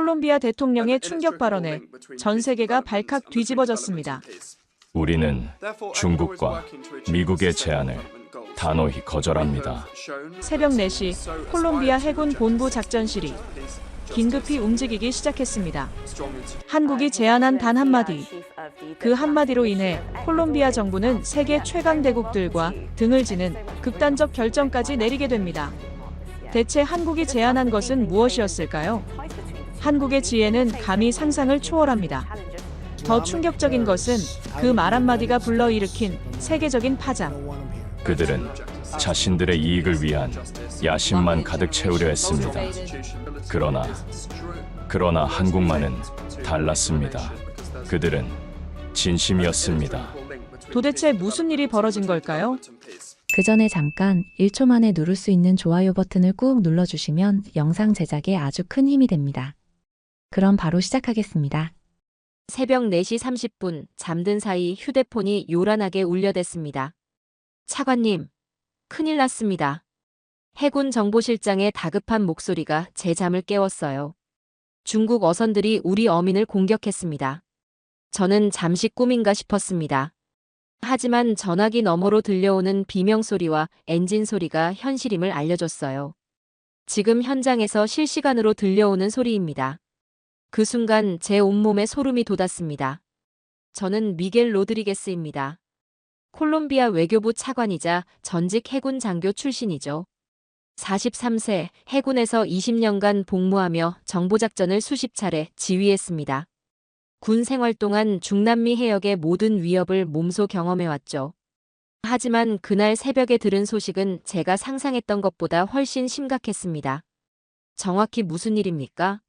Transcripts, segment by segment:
콜롬비아 대통령의 충격 발언에 전 세계가 발칵 뒤집어졌습니다. 우리는 중국과 미국의 제안을 단호히 거절합니다. 새벽 4시 콜롬비아 해군 본부 작전실이 긴급히 움직이기 시작했습니다. 한국이 제안한 단 한마디. 그 한마디로 인해 콜롬비아 정부는 세계 최강 대국들과 등을 지는 극단적 결정까지 내리게 됩니다. 대체 한국이 제안한 것은 무엇이었을까요? 한국의 지혜는 감히 상상을 초월합니다. 더 충격적인 것은 그 말 한마디가 불러일으킨 세계적인 파장. 그들은 자신들의 이익을 위한 야심만 가득 채우려 했습니다. 그러나 한국만은 달랐습니다. 그들은 진심이었습니다. 도대체 무슨 일이 벌어진 걸까요? 그 전에 잠깐 1초 만에 누를 수 있는 좋아요 버튼을 꾹 눌러주시면 영상 제작에 아주 큰 힘이 됩니다. 그럼 바로 시작하겠습니다. 새벽 4시 30분 잠든 사이 휴대폰이 요란하게 울려댔습니다. 차관님, 큰일 났습니다. 해군 정보실장의 다급한 목소리가 제 잠을 깨웠어요. 중국 어선들이 우리 어민을 공격했습니다. 저는 잠시 꿈인가 싶었습니다. 하지만 전화기 너머로 들려오는 비명소리와 엔진 소리가 현실임을 알려줬어요. 지금 현장에서 실시간으로 들려오는 소리입니다. 그 순간 제 온몸에 소름이 돋았습니다. 저는 미겔 로드리게스입니다. 콜롬비아 외교부 차관이자 전직 해군 장교 출신이죠. 43세, 해군에서 20년간 복무하며 정보작전을 수십 차례 지휘했습니다. 군 생활 동안 중남미 해역의 모든 위협을 몸소 경험해왔죠. 하지만 그날 새벽에 들은 소식은 제가 상상했던 것보다 훨씬 심각했습니다. 정확히 무슨 일입니까?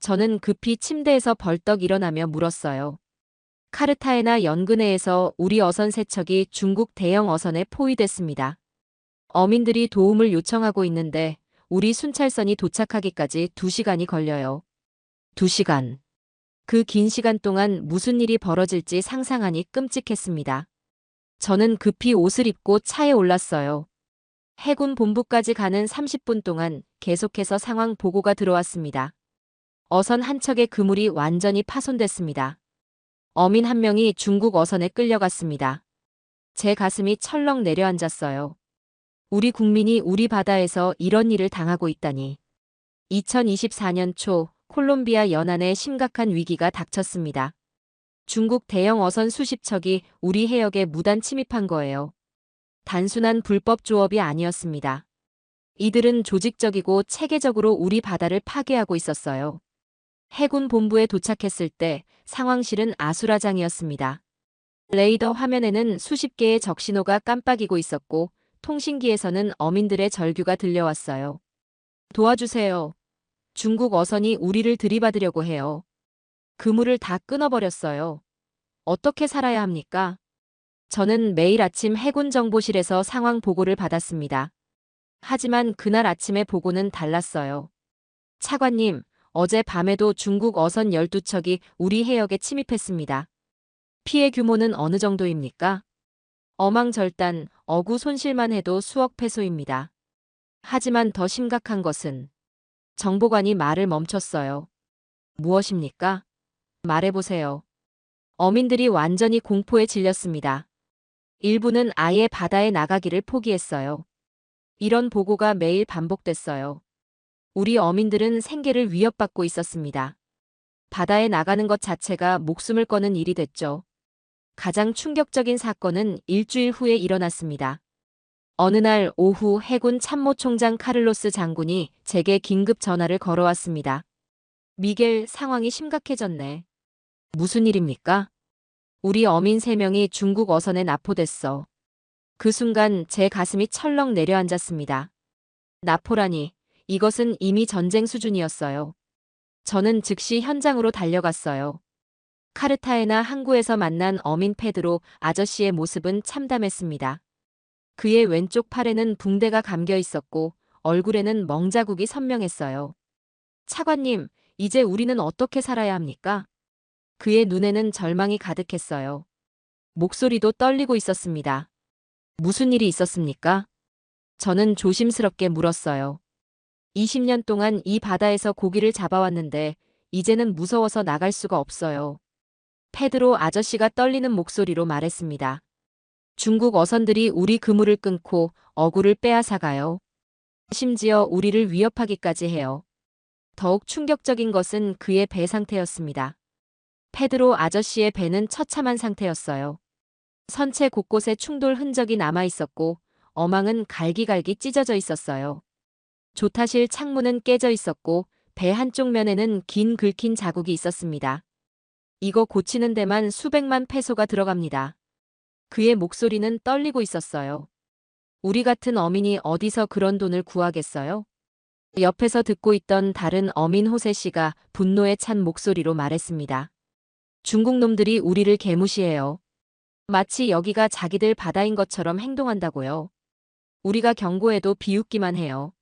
저는 급히 침대에서 벌떡 일어나며 물었어요. 카르타헤나 연근해에서 우리 어선 3척이 중국 대형 어선에 포위됐습니다. 어민들이 도움을 요청하고 있는데 우리 순찰선이 도착하기까지 2시간이 걸려요. 2시간. 그 긴 시간 동안 무슨 일이 벌어질지 상상하니 끔찍했습니다. 저는 급히 옷을 입고 차에 올랐어요. 해군 본부까지 가는 30분 동안 계속해서 상황 보고가 들어왔습니다. 어선 한 척의 그물이 완전히 파손됐습니다. 어민 한 명이 중국 어선에 끌려갔습니다. 제 가슴이 철렁 내려앉았어요. 우리 국민이 우리 바다에서 이런 일을 당하고 있다니. 2024년 초 콜롬비아 연안에 심각한 위기가 닥쳤습니다. 중국 대형 어선 수십 척이 우리 해역에 무단 침입한 거예요. 단순한 불법 조업이 아니었습니다. 이들은 조직적이고 체계적으로 우리 바다를 파괴하고 있었어요. 해군 본부에 도착했을 때 상황실은 아수라장이었습니다. 레이더 화면에는 수십 개의 적신호가 깜빡이고 있었고 통신기에서는 어민들의 절규가 들려왔어요. 도와주세요. 중국 어선이 우리를 들이받으려고 해요. 그물을 다 끊어버렸어요. 어떻게 살아야 합니까? 저는 매일 아침 해군 정보실에서 상황 보고를 받았습니다. 하지만 그날 아침의 보고는 달랐어요. 차관님, 어제 밤에도 중국 어선 12척이 우리 해역에 침입했습니다. 피해 규모는 어느 정도입니까? 어망절단, 어구 손실만 해도 수억 페소입니다. 하지만 더 심각한 것은 정보관이 말을 멈췄어요. 무엇입니까? 말해보세요. 어민들이 완전히 공포에 질렸습니다. 일부는 아예 바다에 나가기를 포기했어요. 이런 보고가 매일 반복됐어요. 우리 어민들은 생계를 위협받고 있었습니다. 바다에 나가는 것 자체가 목숨을 거는 일이 됐죠. 가장 충격적인 사건은 일주일 후에 일어났습니다. 어느 날 오후 해군 참모총장 카를로스 장군이 제게 긴급 전화를 걸어왔습니다. 미겔, 상황이 심각해졌네. 무슨 일입니까? 우리 어민 3명이 중국 어선에 납포됐어. 그 순간 제 가슴이 철렁 내려앉았습니다. 납포라니, 이것은 이미 전쟁 수준이었어요. 저는 즉시 현장으로 달려갔어요. 카르타헤나 항구에서 만난 어민 페드로 아저씨의 모습은 참담했습니다. 그의 왼쪽 팔에는 붕대가 감겨 있었고 얼굴에는 멍자국이 선명했어요. 차관님, 이제 우리는 어떻게 살아야 합니까? 그의 눈에는 절망이 가득했어요. 목소리도 떨리고 있었습니다. 무슨 일이 있었습니까? 저는 조심스럽게 물었어요. 20년 동안 이 바다에서 고기를 잡아왔는데 이제는 무서워서 나갈 수가 없어요. 페드로 아저씨가 떨리는 목소리로 말했습니다. 중국 어선들이 우리 그물을 끊고 어구를 빼앗아가요. 심지어 우리를 위협하기까지 해요. 더욱 충격적인 것은 그의 배 상태였습니다. 페드로 아저씨의 배는 처참한 상태였어요. 선체 곳곳에 충돌 흔적이 남아 있었고 어망은 갈기갈기 찢어져 있었어요. 조타실 창문은 깨져 있었고 배 한쪽 면에는 긴 긁힌 자국이 있었습니다. 이거 고치는 데만 수백만 페소가 들어갑니다. 그의 목소리는 떨리고 있었어요. 우리 같은 어민이 어디서 그런 돈을 구하겠어요? 옆에서 듣고 있던 다른 어민 호세 씨가 분노에 찬 목소리로 말했습니다. 중국 놈들이 우리를 개무시해요. 마치 여기가 자기들 바다인 것처럼 행동한다고요. 우리가 경고해도 비웃기만 해요.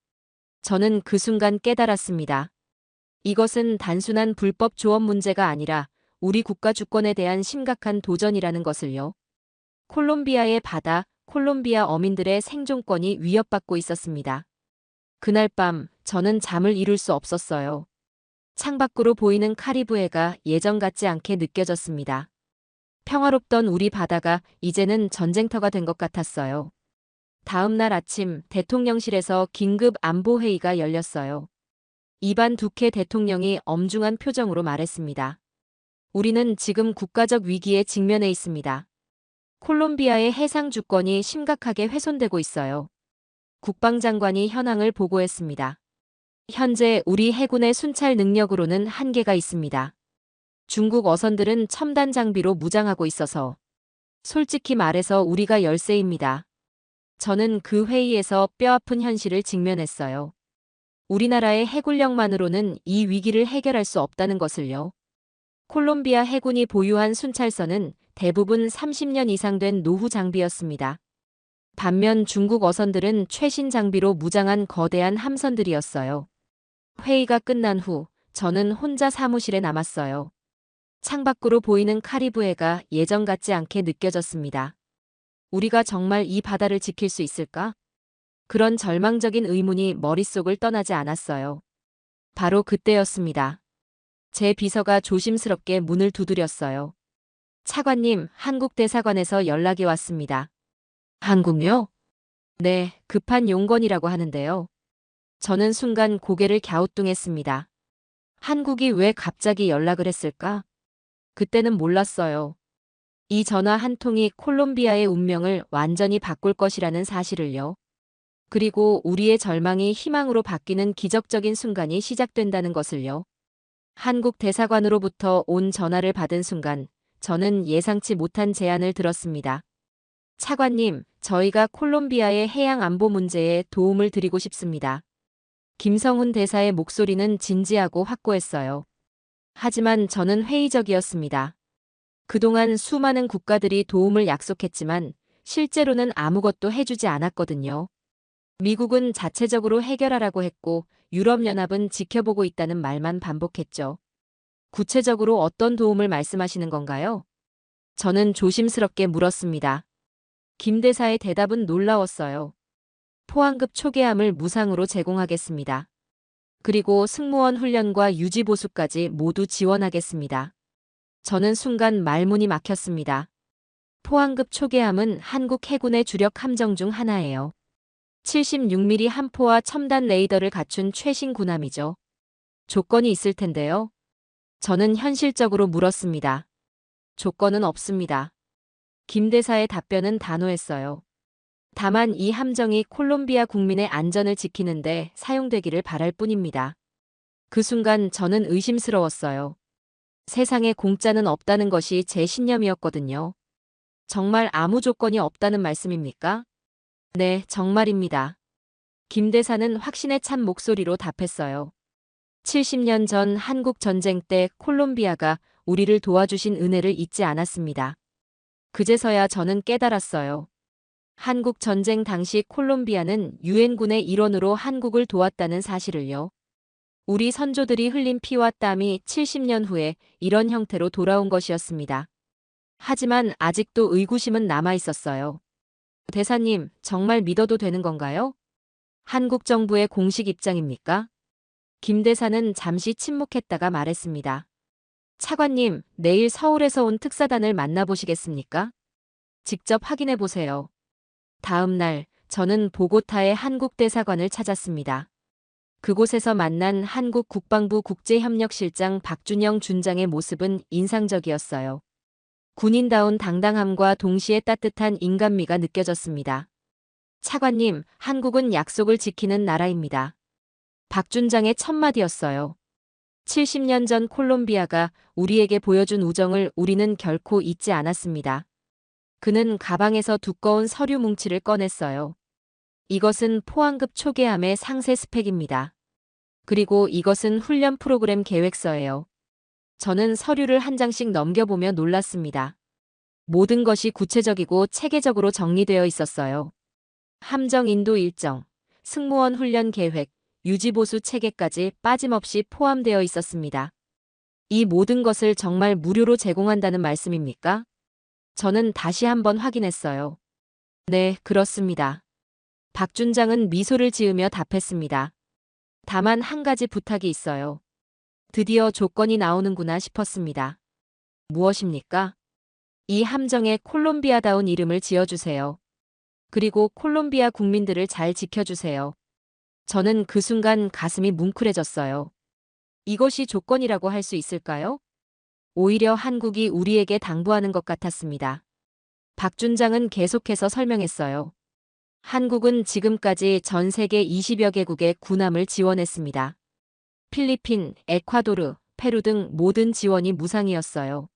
저는 그 순간 깨달았습니다. 이것은 단순한 불법 조업 문제가 아니라 우리 국가 주권에 대한 심각한 도전이라는 것을요. 콜롬비아의 바다, 콜롬비아 어민들의 생존권이 위협받고 있었습니다. 그날 밤 저는 잠을 이룰 수 없었어요. 창밖으로 보이는 카리브해가 예전 같지 않게 느껴졌습니다. 평화롭던 우리 바다가 이제는 전쟁터가 된 것 같았어요. 다음 날 아침 대통령실에서 긴급 안보회의가 열렸어요. 이반 두케 대통령이 엄중한 표정으로 말했습니다. 우리는 지금 국가적 위기에 직면해 있습니다. 콜롬비아의 해상 주권이 심각하게 훼손되고 있어요. 국방장관이 현황을 보고했습니다. 현재 우리 해군의 순찰 능력으로는 한계가 있습니다. 중국 어선들은 첨단 장비로 무장하고 있어서 솔직히 말해서 우리가 열세입니다. 저는 그 회의에서 뼈아픈 현실을 직면했어요. 우리나라의 해군력만으로는 이 위기를 해결할 수 없다는 것을요. 콜롬비아 해군이 보유한 순찰선은 대부분 30년 이상 된 노후 장비였습니다. 반면 중국 어선들은 최신 장비로 무장한 거대한 함선들이었어요. 회의가 끝난 후 저는 혼자 사무실에 남았어요. 창밖으로 보이는 카리브해가 예전 같지 않게 느껴졌습니다. 우리가 정말 이 바다를 지킬 수 있을까? 그런 절망적인 의문이 머릿속을 떠나지 않았어요. 바로 그때였습니다. 제 비서가 조심스럽게 문을 두드렸어요. 차관님, 한국 대사관에서 연락이 왔습니다. 한국요? 네, 급한 용건이라고 하는데요. 저는 순간 고개를 갸우뚱했습니다. 한국이 왜 갑자기 연락을 했을까? 그때는 몰랐어요. 이 전화 한 통이 콜롬비아의 운명을 완전히 바꿀 것이라는 사실을요. 그리고 우리의 절망이 희망으로 바뀌는 기적적인 순간이 시작된다는 것을요. 한국 대사관으로부터 온 전화를 받은 순간 저는 예상치 못한 제안을 들었습니다. 차관님, 저희가 콜롬비아의 해양 안보 문제에 도움을 드리고 싶습니다. 김성훈 대사의 목소리는 진지하고 확고했어요. 하지만 저는 회의적이었습니다. 그동안 수많은 국가들이 도움을 약속했지만 실제로는 아무것도 해주지 않았거든요. 미국은 자체적으로 해결하라고 했고 유럽연합은 지켜보고 있다는 말만 반복했죠. 구체적으로 어떤 도움을 말씀하시는 건가요? 저는 조심스럽게 물었습니다. 김 대사의 대답은 놀라웠어요. 포항급 초계함을 무상으로 제공하겠습니다. 그리고 승무원 훈련과 유지보수까지 모두 지원하겠습니다. 저는 순간 말문이 막혔습니다. 포항급 초계함은 한국 해군의 주력 함정 중 하나예요. 76mm 함포와 첨단 레이더를 갖춘 최신 군함이죠. 조건이 있을 텐데요. 저는 현실적으로 물었습니다. 조건은 없습니다. 김 대사의 답변은 단호했어요. 다만 이 함정이 콜롬비아 국민의 안전을 지키는데 사용되기를 바랄 뿐입니다. 그 순간 저는 의심스러웠어요. 세상에 공짜는 없다는 것이 제 신념이었거든요. 정말 아무 조건이 없다는 말씀입니까? 네, 정말입니다. 김 대사는 확신에 찬 목소리로 답했어요. 70년 전 한국 전쟁 때 콜롬비아가 우리를 도와주신 은혜를 잊지 않았습니다. 그제서야 저는 깨달았어요. 한국 전쟁 당시 콜롬비아는 유엔군의 일원으로 한국을 도왔다는 사실을요. 우리 선조들이 흘린 피와 땀이 70년 후에 이런 형태로 돌아온 것이었습니다. 하지만 아직도 의구심은 남아 있었어요. 대사님, 정말 믿어도 되는 건가요? 한국 정부의 공식 입장입니까? 김 대사는 잠시 침묵했다가 말했습니다. 차관님, 내일 서울에서 온 특사단을 만나보시겠습니까? 직접 확인해 보세요. 다음 날, 저는 보고타의 한국 대사관을 찾았습니다. 그곳에서 만난 한국 국방부 국제협력실장 박준영 준장의 모습은 인상적이었어요. 군인다운 당당함과 동시에 따뜻한 인간미가 느껴졌습니다. 차관님, 한국은 약속을 지키는 나라입니다. 박 준장의 첫마디였어요. 70년 전 콜롬비아가 우리에게 보여준 우정을 우리는 결코 잊지 않았습니다. 그는 가방에서 두꺼운 서류 뭉치를 꺼냈어요. 이것은 포항급 초계함의 상세 스펙입니다. 그리고 이것은 훈련 프로그램 계획서예요. 저는 서류를 한 장씩 넘겨보며 놀랐습니다. 모든 것이 구체적이고 체계적으로 정리되어 있었어요. 함정 인도 일정, 승무원 훈련 계획, 유지보수 체계까지 빠짐없이 포함되어 있었습니다. 이 모든 것을 정말 무료로 제공한다는 말씀입니까? 저는 다시 한번 확인했어요. 네, 그렇습니다. 박 준장은 미소를 지으며 답했습니다. 다만 한 가지 부탁이 있어요. 드디어 조건이 나오는구나 싶었습니다. 무엇입니까? 이 함정에 콜롬비아다운 이름을 지어주세요. 그리고 콜롬비아 국민들을 잘 지켜주세요. 저는 그 순간 가슴이 뭉클해졌어요. 이것이 조건이라고 할 수 있을까요? 오히려 한국이 우리에게 당부하는 것 같았습니다. 박 준장은 계속해서 설명했어요. 한국은 지금까지 전 세계 20여 개국의 군함을 지원했습니다. 필리핀, 에콰도르, 페루 등 모든 지원이 무상이었어요.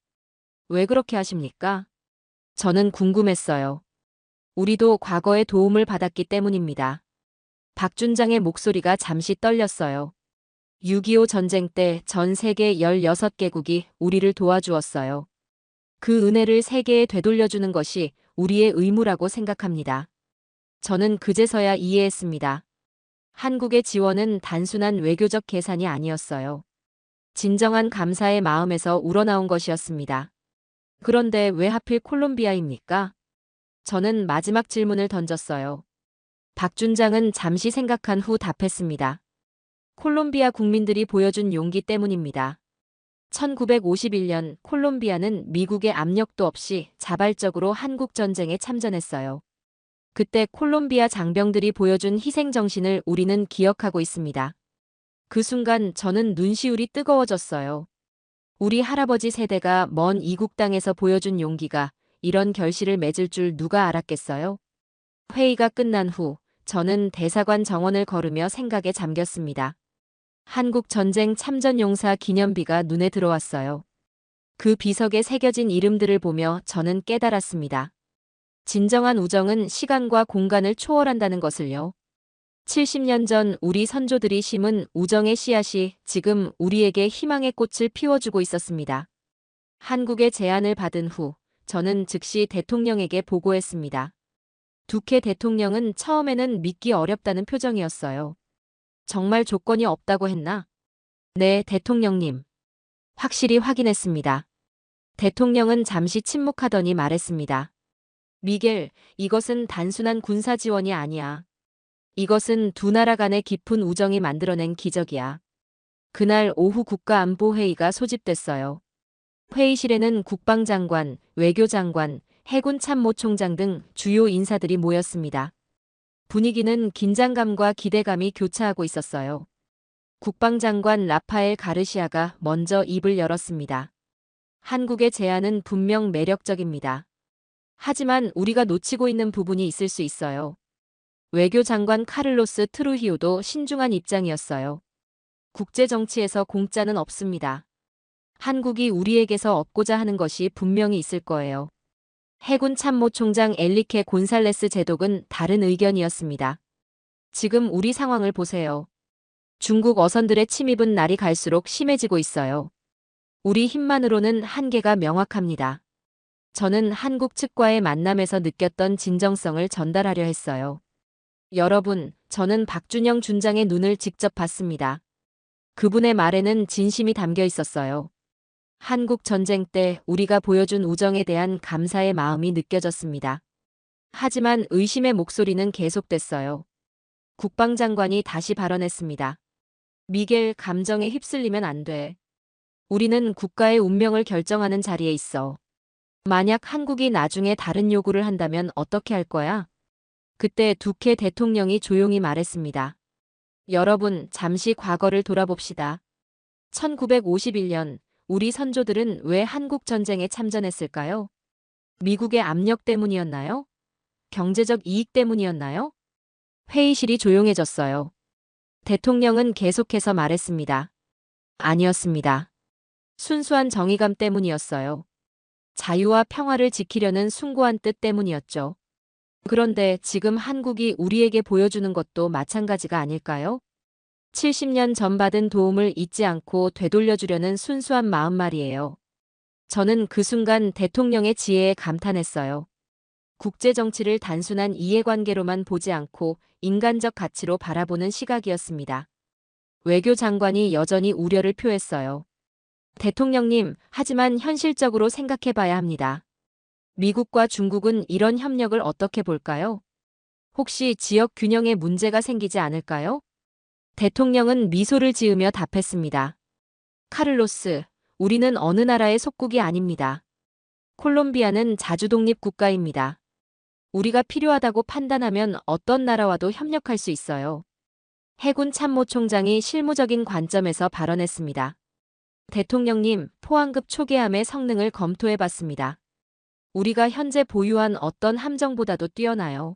왜 그렇게 하십니까? 저는 궁금했어요. 우리도 과거에 도움을 받았기 때문입니다. 박 준장의 목소리가 잠시 떨렸어요. 6.25 전쟁 때 전 세계 16개국이 우리를 도와주었어요. 그 은혜를 세계에 되돌려주는 것이 우리의 의무라고 생각합니다. 저는 그제서야 이해했습니다. 한국의 지원은 단순한 외교적 계산이 아니었어요. 진정한 감사의 마음에서 우러나온 것이었습니다. 그런데 왜 하필 콜롬비아입니까? 저는 마지막 질문을 던졌어요. 박 준장은 잠시 생각한 후 답했습니다. 콜롬비아 국민들이 보여준 용기 때문입니다. 1951년 콜롬비아는 미국의 압력도 없이 자발적으로 한국 전쟁에 참전했어요. 그때 콜롬비아 장병들이 보여준 희생정신을 우리는 기억하고 있습니다. 그 순간 저는 눈시울이 뜨거워졌어요. 우리 할아버지 세대가 먼 이국 땅에서 보여준 용기가 이런 결실을 맺을 줄 누가 알았겠어요? 회의가 끝난 후 저는 대사관 정원을 걸으며 생각에 잠겼습니다. 한국 전쟁 참전용사 기념비가 눈에 들어왔어요. 그 비석에 새겨진 이름들을 보며 저는 깨달았습니다. 진정한 우정은 시간과 공간을 초월한다는 것을요. 70년 전 우리 선조들이 심은 우정의 씨앗이 지금 우리에게 희망의 꽃을 피워주고 있었습니다. 한국의 제안을 받은 후 저는 즉시 대통령에게 보고했습니다. 두케 대통령은 처음에는 믿기 어렵다는 표정이었어요. 정말 조건이 없다고 했나? 네, 대통령님. 확실히 확인했습니다. 대통령은 잠시 침묵하더니 말했습니다. 미겔, 이것은 단순한 군사 지원이 아니야. 이것은 두 나라 간의 깊은 우정이 만들어낸 기적이야. 그날 오후 국가안보회의가 소집됐어요. 회의실에는 국방장관, 외교장관, 해군참모총장 등 주요 인사들이 모였습니다. 분위기는 긴장감과 기대감이 교차하고 있었어요. 국방장관 라파엘 가르시아가 먼저 입을 열었습니다. 한국의 제안은 분명 매력적입니다. 하지만 우리가 놓치고 있는 부분이 있을 수 있어요. 외교장관 카를로스 트루히오도 신중한 입장이었어요. 국제정치에서 공짜는 없습니다. 한국이 우리에게서 얻고자 하는 것이 분명히 있을 거예요. 해군 참모총장 엘리케 곤살레스 제독은 다른 의견이었습니다. 지금 우리 상황을 보세요. 중국 어선들의 침입은 날이 갈수록 심해지고 있어요. 우리 힘만으로는 한계가 명확합니다. 저는 한국 측과의 만남에서 느꼈던 진정성을 전달하려 했어요. 여러분, 저는 박준영 준장의 눈을 직접 봤습니다. 그분의 말에는 진심이 담겨 있었어요. 한국 전쟁 때 우리가 보여준 우정에 대한 감사의 마음이 느껴졌습니다. 하지만 의심의 목소리는 계속됐어요. 국방장관이 다시 발언했습니다. 미겔, 감정에 휩쓸리면 안 돼. 우리는 국가의 운명을 결정하는 자리에 있어. 만약 한국이 나중에 다른 요구를 한다면 어떻게 할 거야? 그때 두케 대통령이 조용히 말했습니다. 여러분, 잠시 과거를 돌아봅시다. 1951년, 우리 선조들은 왜 한국 전쟁에 참전했을까요? 미국의 압력 때문이었나요? 경제적 이익 때문이었나요? 회의실이 조용해졌어요. 대통령은 계속해서 말했습니다. 아니었습니다. 순수한 정의감 때문이었어요. 자유와 평화를 지키려는 숭고한 뜻 때문이었죠. 그런데 지금 한국이 우리에게 보여주는 것도 마찬가지가 아닐까요? 70년 전 받은 도움을 잊지 않고 되돌려주려는 순수한 마음 말이에요. 저는 그 순간 대통령의 지혜에 감탄했어요. 국제 정치를 단순한 이해관계로만 보지 않고 인간적 가치로 바라보는 시각이었습니다. 외교 장관이 여전히 우려를 표했어요. 대통령님, 하지만 현실적으로 생각해 봐야 합니다. 미국과 중국은 이런 협력을 어떻게 볼까요? 혹시 지역 균형에 문제가 생기지 않을까요? 대통령은 미소를 지으며 답했습니다. 카를로스, 우리는 어느 나라의 속국이 아닙니다. 콜롬비아는 자주독립 국가입니다. 우리가 필요하다고 판단하면 어떤 나라와도 협력할 수 있어요. 해군 참모총장이 실무적인 관점에서 발언했습니다. 대통령님, 포항급 초계함의 성능을 검토해 봤습니다. 우리가 현재 보유한 어떤 함정보다도 뛰어나요.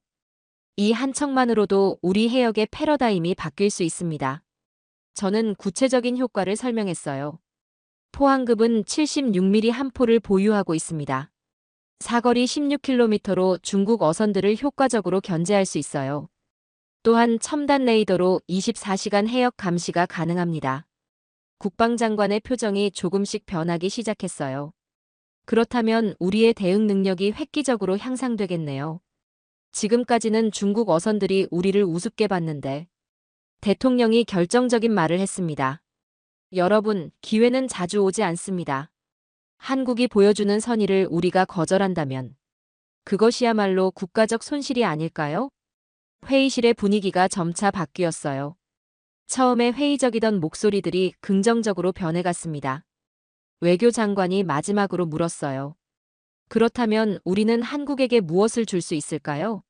이 한 척만으로도 우리 해역의 패러다임이 바뀔 수 있습니다. 저는 구체적인 효과를 설명했어요. 포항급은 76mm 함포를 보유하고 있습니다. 사거리 16km로 중국 어선들을 효과적으로 견제할 수 있어요. 또한 첨단 레이더로 24시간 해역 감시가 가능합니다. 국방장관의 표정이 조금씩 변하기 시작했어요. 그렇다면 우리의 대응 능력이 획기적으로 향상되겠네요. 지금까지는 중국 어선들이 우리를 우습게 봤는데 대통령이 결정적인 말을 했습니다. 여러분, 기회는 자주 오지 않습니다. 한국이 보여주는 선의를 우리가 거절한다면 그것이야말로 국가적 손실이 아닐까요? 회의실의 분위기가 점차 바뀌었어요. 처음에 회의적이던 목소리들이 긍정적으로 변해갔습니다. 외교장관이 마지막으로 물었어요. 그렇다면 우리는 한국에게 무엇을 줄 수 있을까요?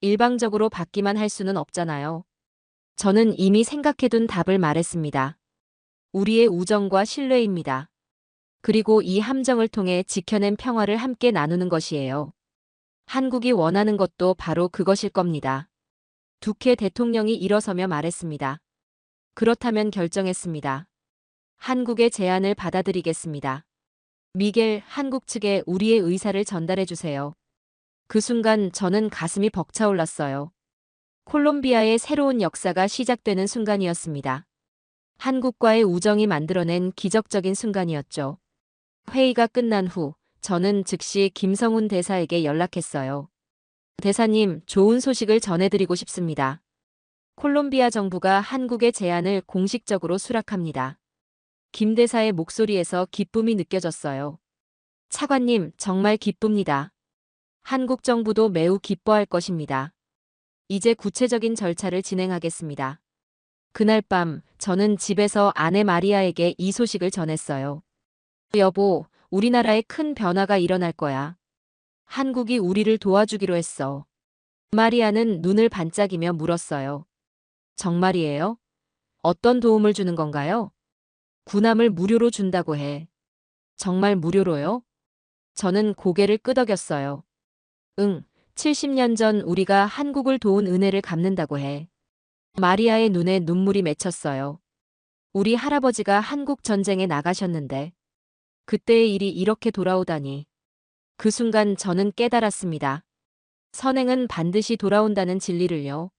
일방적으로 받기만 할 수는 없잖아요. 저는 이미 생각해둔 답을 말했습니다. 우리의 우정과 신뢰입니다. 그리고 이 함정을 통해 지켜낸 평화를 함께 나누는 것이에요. 한국이 원하는 것도 바로 그것일 겁니다. 두케 대통령이 일어서며 말했습니다. 그렇다면 결정했습니다. 한국의 제안을 받아들이겠습니다. 미겔, 한국 측에 우리의 의사를 전달해 주세요. 그 순간 저는 가슴이 벅차올랐어요. 콜롬비아의 새로운 역사가 시작되는 순간이었습니다. 한국과의 우정이 만들어낸 기적적인 순간이었죠. 회의가 끝난 후 저는 즉시 김성훈 대사에게 연락했어요. 대사님, 좋은 소식을 전해드리고 싶습니다. 콜롬비아 정부가 한국의 제안을 공식적으로 수락합니다. 김 대사의 목소리에서 기쁨이 느껴졌어요. 차관님, 정말 기쁩니다. 한국 정부도 매우 기뻐할 것입니다. 이제 구체적인 절차를 진행하겠습니다. 그날 밤 저는 집에서 아내 마리아에게 이 소식을 전했어요. 여보, 우리나라에 큰 변화가 일어날 거야. 한국이 우리를 도와주기로 했어. 마리아는 눈을 반짝이며 물었어요. 정말이에요? 어떤 도움을 주는 건가요? 군함을 무료로 준다고 해. 정말 무료로요? 저는 고개를 끄덕였어요. 70년 전 우리가 한국을 도운 은혜를 갚는다고 해. 마리아의 눈에 눈물이 맺혔어요. 우리 할아버지가 한국 전쟁에 나가셨는데 그때의 일이 이렇게 돌아오다니. 그 순간 저는 깨달았습니다. 선행은 반드시 돌아온다는 진리를요.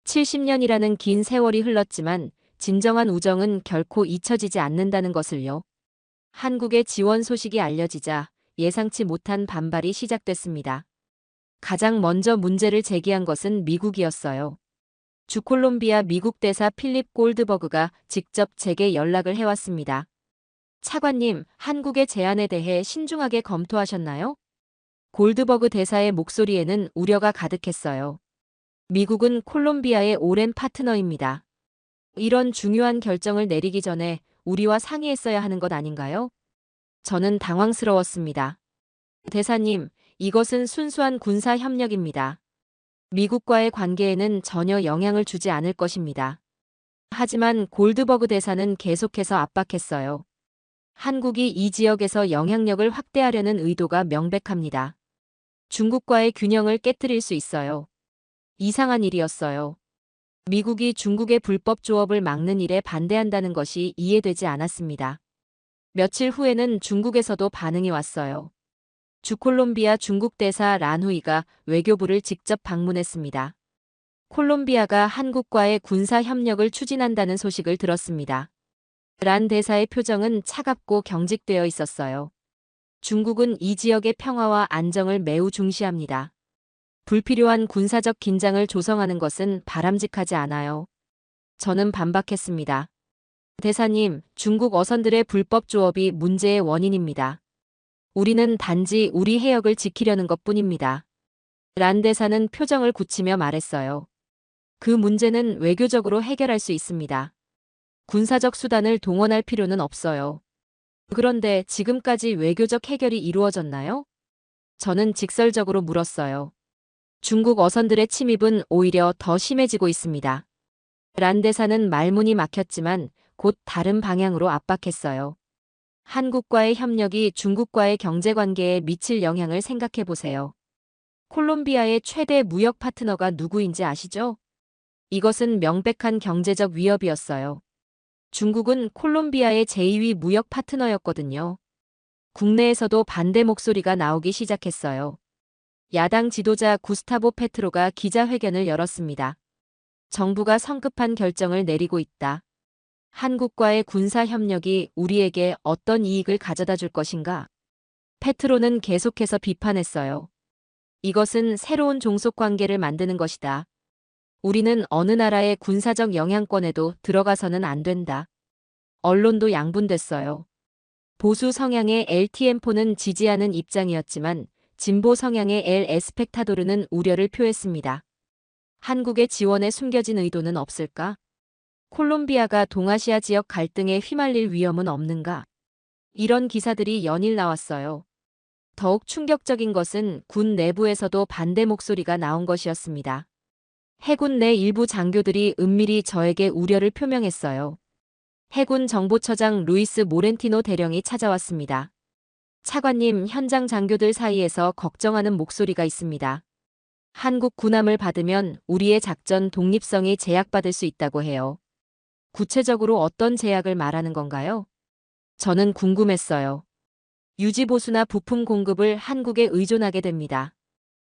70년이라는 긴 세월이 흘렀지만 진정한 우정은 결코 잊혀지지 않는다는 것을요. 한국의 지원 소식이 알려지자 예상치 못한 반발이 시작됐습니다. 가장 먼저 문제를 제기한 것은 미국이었어요. 주콜롬비아 미국 대사 필립 골드버그가 직접 제게 연락을 해왔습니다. 차관님, 한국의 제안에 대해 신중하게 검토하셨나요? 골드버그 대사의 목소리에는 우려가 가득했어요. 미국은 콜롬비아의 오랜 파트너입니다. 이런 중요한 결정을 내리기 전에 우리와 상의했어야 하는 것 아닌가요? 저는 당황스러웠습니다. 대사님, 이것은 순수한 군사 협력입니다. 미국과의 관계에는 전혀 영향을 주지 않을 것입니다. 하지만 골드버그 대사는 계속해서 압박했어요. 한국이 이 지역에서 영향력을 확대하려는 의도가 명백합니다. 중국과의 균형을 깨뜨릴 수 있어요. 이상한 일이었어요. 미국이 중국의 불법 조업을 막는 일에 반대한다는 것이 이해되지 않았습니다. 며칠 후에는 중국에서도 반응이 왔어요. 주콜롬비아 중국 대사 란후이가 외교부를 직접 방문했습니다. 콜롬비아가 한국과의 군사 협력을 추진한다는 소식을 들었습니다. 란 대사의 표정은 차갑고 경직되어 있었어요. 중국은 이 지역의 평화와 안정을 매우 중시합니다. 불필요한 군사적 긴장을 조성하는 것은 바람직하지 않아요. 저는 반박했습니다. 대사님, 중국 어선들의 불법 조업이 문제의 원인입니다. 우리는 단지 우리 해역을 지키려는 것뿐입니다. 란 대사는 표정을 굳히며 말했어요. 그 문제는 외교적으로 해결할 수 있습니다. 군사적 수단을 동원할 필요는 없어요. 그런데 지금까지 외교적 해결이 이루어졌나요? 저는 직설적으로 물었어요. 중국 어선들의 침입은 오히려 더 심해지고 있습니다. 란 대사는 말문이 막혔지만 곧 다른 방향으로 압박했어요. 한국과의 협력이 중국과의 경제관계에 미칠 영향을 생각해 보세요. 콜롬비아의 최대 무역 파트너가 누구인지 아시죠? 이것은 명백한 경제적 위협이었어요. 중국은 콜롬비아의 제2위 무역 파트너였거든요. 국내에서도 반대 목소리가 나오기 시작했어요. 야당 지도자 구스타보 페트로가 기자회견을 열었습니다. 정부가 성급한 결정을 내리고 있다. 한국과의 군사 협력이 우리에게 어떤 이익을 가져다 줄 것인가? 페트로는 계속해서 비판했어요. 이것은 새로운 종속 관계를 만드는 것이다. 우리는 어느 나라의 군사적 영향권에도 들어가서는 안 된다. 언론도 양분됐어요. 보수 성향의 엘 티엠포는 지지하는 입장이었지만 진보 성향의 엘 에스펙타도르는 우려를 표했습니다. 한국의 지원에 숨겨진 의도는 없을까? 콜롬비아가 동아시아 지역 갈등에 휘말릴 위험은 없는가? 이런 기사들이 연일 나왔어요. 더욱 충격적인 것은 군 내부에서도 반대 목소리가 나온 것이었습니다. 해군 내 일부 장교들이 은밀히 저에게 우려를 표명했어요. 해군 정보처장 루이스 모렌티노 대령이 찾아왔습니다. 차관님, 현장 장교들 사이에서 걱정하는 목소리가 있습니다. 한국 군함을 받으면 우리의 작전 독립성이 제약받을 수 있다고 해요. 구체적으로 어떤 제약을 말하는 건가요? 저는 궁금했어요. 유지보수나 부품 공급을 한국에 의존하게 됩니다.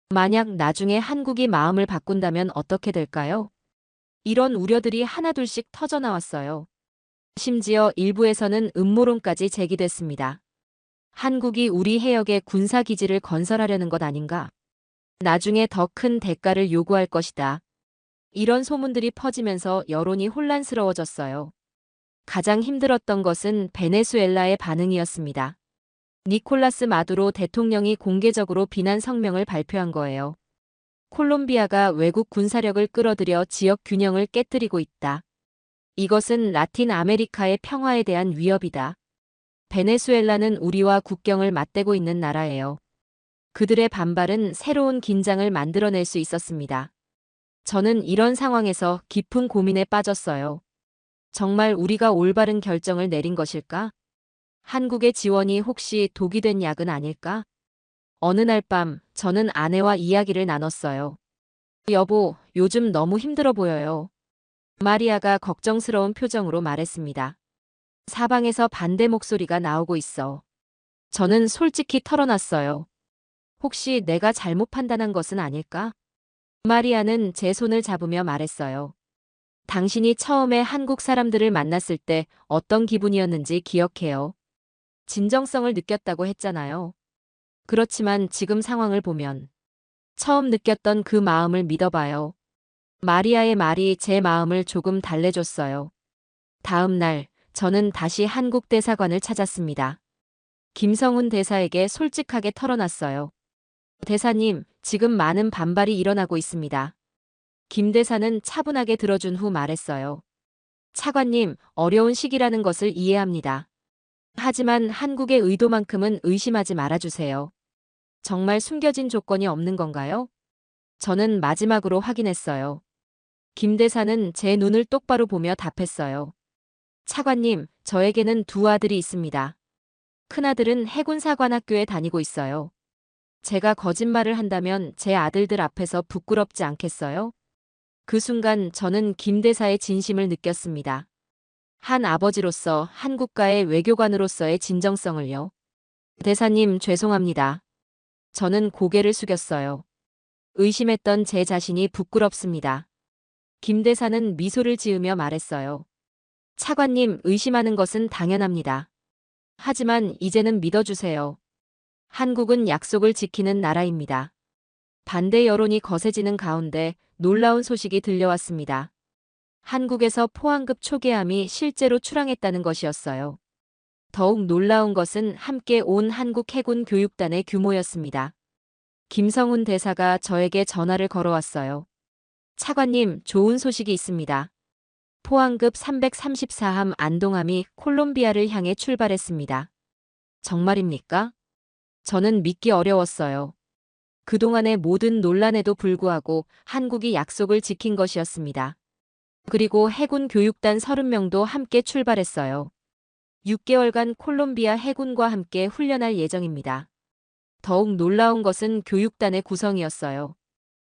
만약 나중에 한국이 마음을 바꾼다면 어떻게 될까요? 이런 우려들이 하나둘씩 터져나왔어요. 심지어 일부에서는 음모론까지 제기됐습니다. 한국이 우리 해역에 군사기지를 건설하려는 것 아닌가? 나중에 더 큰 대가를 요구할 것이다. 이런 소문들이 퍼지면서 여론이 혼란스러워졌어요. 가장 힘들었던 것은 베네수엘라의 반응이었습니다. 니콜라스 마두로 대통령이 공개적으로 비난 성명을 발표한 거예요. 콜롬비아가 외국 군사력을 끌어들여 지역 균형을 깨뜨리고 있다. 이것은 라틴 아메리카의 평화에 대한 위협이다. 베네수엘라는 우리와 국경을 맞대고 있는 나라예요. 그들의 반발은 새로운 긴장을 만들어낼 수 있었습니다. 저는 이런 상황에서 깊은 고민에 빠졌어요. 정말 우리가 올바른 결정을 내린 것일까? 한국의 지원이 혹시 독이 된 약은 아닐까? 어느 날 밤 저는 아내와 이야기를 나눴어요. 여보, 요즘 너무 힘들어 보여요. 마리아가 걱정스러운 표정으로 말했습니다. 사방에서 반대 목소리가 나오고 있어. 저는 솔직히 털어놨어요. 혹시 내가 잘못 판단한 것은 아닐까? 마리아는 제 손을 잡으며 말했어요. 당신이 처음에 한국 사람들을 만났을 때 어떤 기분이었는지 기억해요. 진정성을 느꼈다고 했잖아요. 그렇지만 지금 상황을 보면 처음 느꼈던 그 마음을 믿어봐요. 마리아의 말이 제 마음을 조금 달래줬어요. 다음 날 저는 다시 한국 대사관을 찾았습니다. 김성훈 대사에게 솔직하게 털어놨어요. 대사님, 지금 많은 반발이 일어나고 있습니다. 김 대사는 차분하게 들어준 후 말했어요. 차관님, 어려운 시기라는 것을 이해합니다. 하지만 한국의 의도만큼은 의심하지 말아주세요. 정말 숨겨진 조건이 없는 건가요? 저는 마지막으로 확인했어요. 김 대사는 제 눈을 똑바로 보며 답했어요. 차관님, 저에게는 두 아들이 있습니다. 큰아들은 해군사관학교에 다니고 있어요. 제가 거짓말을 한다면 제 아들들 앞에서 부끄럽지 않겠어요? 그 순간 저는 김 대사의 진심을 느꼈습니다. 한 아버지로서 한 국가의 외교관으로서의 진정성을요. 대사님, 죄송합니다. 저는 고개를 숙였어요. 의심했던 제 자신이 부끄럽습니다. 김 대사는 미소를 지으며 말했어요. 차관님, 의심하는 것은 당연합니다. 하지만 이제는 믿어주세요. 한국은 약속을 지키는 나라입니다. 반대 여론이 거세지는 가운데 놀라운 소식이 들려왔습니다. 한국에서 포항급 초계함이 실제로 출항했다는 것이었어요. 더욱 놀라운 것은 함께 온 한국 해군 교육단의 규모였습니다. 김성훈 대사가 저에게 전화를 걸어왔어요. 차관님, 좋은 소식이 있습니다. 포항급 334함 안동함이 콜롬비아를 향해 출발했습니다. 정말입니까? 저는 믿기 어려웠어요. 그동안의 모든 논란에도 불구하고 한국이 약속을 지킨 것이었습니다. 그리고 해군 교육단 30명도 함께 출발했어요. 6개월간 콜롬비아 해군과 함께 훈련할 예정입니다. 더욱 놀라운 것은 교육단의 구성이었어요.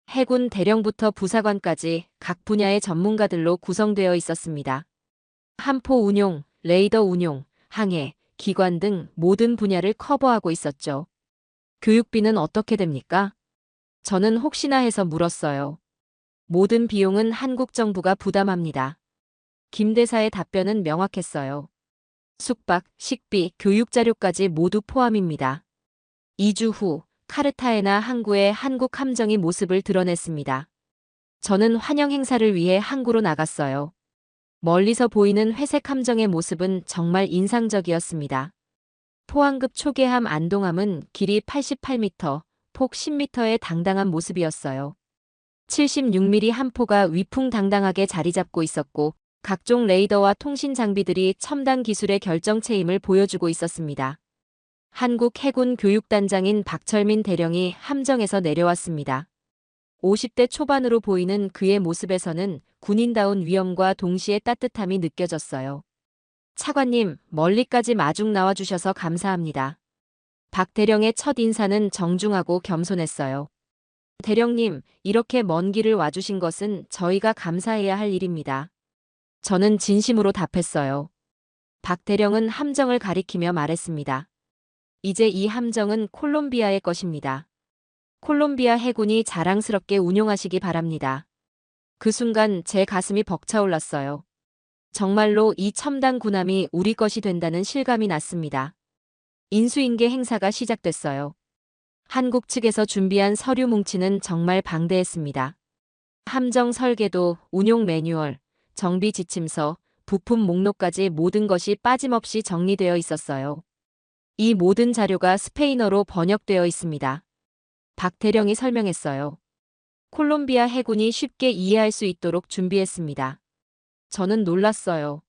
해군 대령부터 부사관까지 각 분야의 전문가들로 구성되어 있었습니다. 함포 운용, 레이더 운용, 항해, 기관 등 모든 분야를 커버하고 있었죠. 교육비는 어떻게 됩니까? 저는 혹시나 해서 물었어요. 모든 비용은 한국 정부가 부담합니다. 김 대사의 답변은 명확했어요. 숙박, 식비, 교육자료까지 모두 포함입니다. 2주 후 카르타헤나 항구에 한국 함정이 모습을 드러냈습니다. 저는 환영 행사를 위해 항구로 나갔어요. 멀리서 보이는 회색 함정의 모습은 정말 인상적이었습니다. 포항급 초계함 안동함은 길이 88m, 폭 10m의 당당한 모습이었어요. 76mm 함포가 위풍당당하게 자리 잡고 있었고 각종 레이더와 통신 장비들이 첨단 기술의 결정체임을 보여주고 있었습니다. 한국 해군 교육단장인 박철민 대령이 함정에서 내려왔습니다. 50대 초반으로 보이는 그의 모습에서는 군인다운 위엄과 동시에 따뜻함이 느껴졌어요. 차관님, 멀리까지 마중 나와주셔서 감사합니다. 박 대령의 첫 인사는 정중하고 겸손했어요. 대령님, 이렇게 먼 길을 와주신 것은 저희가 감사해야 할 일입니다. 저는 진심으로 답했어요. 박 대령은 함정을 가리키며 말했습니다. 이제 이 함정은 콜롬비아의 것입니다. 콜롬비아 해군이 자랑스럽게 운용하시기 바랍니다. 그 순간 제 가슴이 벅차올랐어요. 정말로 이 첨단 군함이 우리 것이 된다는 실감이 났습니다. 인수인계 행사가 시작됐어요. 한국 측에서 준비한 서류 뭉치는 정말 방대했습니다. 함정 설계도, 운용 매뉴얼, 정비 지침서, 부품 목록까지 모든 것이 빠짐없이 정리되어 있었어요. 이 모든 자료가 스페인어로 번역되어 있습니다. 박 대령이 설명했어요. 콜롬비아 해군이 쉽게 이해할 수 있도록 준비했습니다. 저는 놀랐어요.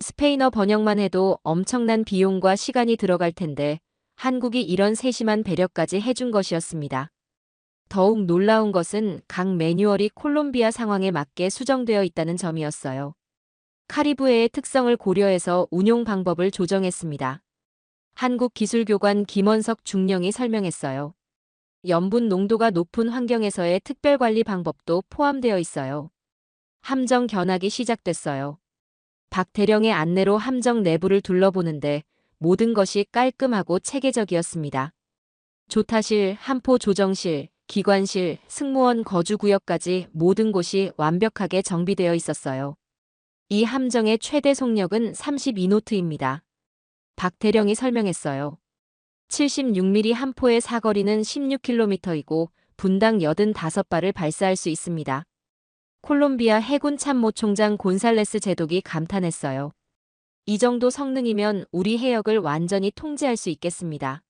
스페인어 번역만 해도 엄청난 비용과 시간이 들어갈 텐데 한국이 이런 세심한 배려까지 해준 것이었습니다. 더욱 놀라운 것은 각 매뉴얼이 콜롬비아 상황에 맞게 수정되어 있다는 점이었어요. 카리브해의 특성을 고려해서 운용 방법을 조정했습니다. 한국기술교관 김원석 중령이 설명했어요. 염분 농도가 높은 환경에서의 특별관리 방법도 포함되어 있어요. 함정 견학이 시작됐어요. 박 대령의 안내로 함정 내부를 둘러보는데 모든 것이 깔끔하고 체계적이었습니다. 조타실, 함포 조정실, 기관실, 승무원 거주구역까지 모든 곳이 완벽하게 정비되어 있었어요. 이 함정의 최대 속력은 32노트입니다. 박 대령이 설명했어요. 76mm 함포의 사거리는 16km이고 분당 85발을 발사할 수 있습니다. 콜롬비아 해군 참모총장 곤살레스 제독이 감탄했어요. 이 정도 성능이면 우리 해역을 완전히 통제할 수 있겠습니다.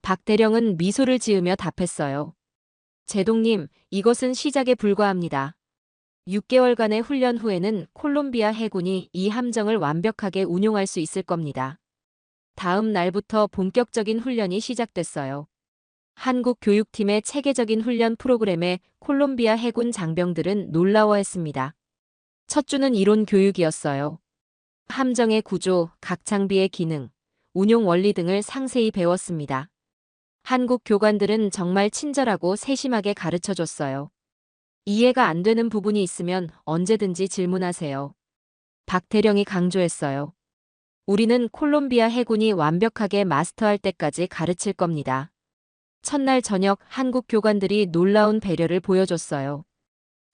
박 대령은 미소를 지으며 답했어요. 제독님, 이것은 시작에 불과합니다. 6개월간의 훈련 후에는 콜롬비아 해군이 이 함정을 완벽하게 운용할 수 있을 겁니다. 다음 날부터 본격적인 훈련이 시작됐어요. 한국 교육팀의 체계적인 훈련 프로그램에 콜롬비아 해군 장병들은 놀라워했습니다. 첫 주는 이론 교육이었어요. 함정의 구조, 각 장비의 기능, 운용 원리 등을 상세히 배웠습니다. 한국 교관들은 정말 친절하고 세심하게 가르쳐줬어요. 이해가 안 되는 부분이 있으면 언제든지 질문하세요. 박대령이 강조했어요. 우리는 콜롬비아 해군이 완벽하게 마스터할 때까지 가르칠 겁니다. 첫날 저녁 한국 교관들이 놀라운 배려를 보여줬어요.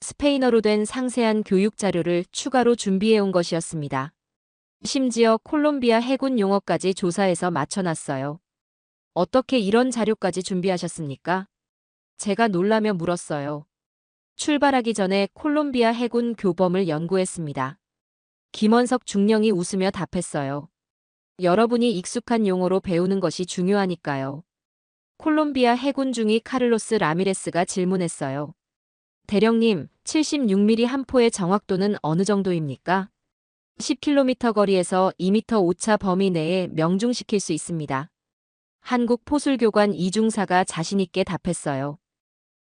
스페인어로 된 상세한 교육 자료를 추가로 준비해온 것이었습니다. 심지어 콜롬비아 해군 용어까지 조사해서 맞춰놨어요. 어떻게 이런 자료까지 준비하셨습니까? 제가 놀라며 물었어요. 출발하기 전에 콜롬비아 해군 교범을 연구했습니다. 김원석 중령이 웃으며 답했어요. 여러분이 익숙한 용어로 배우는 것이 중요하니까요. 콜롬비아 해군 중위 카를로스 라미레스가 질문했어요. 대령님, 76mm 한 포의 정확도는 어느 정도입니까? 10km 거리에서 2m 오차 범위 내에 명중시킬 수 있습니다. 한국 포술교관 이중사가 자신있게 답했어요.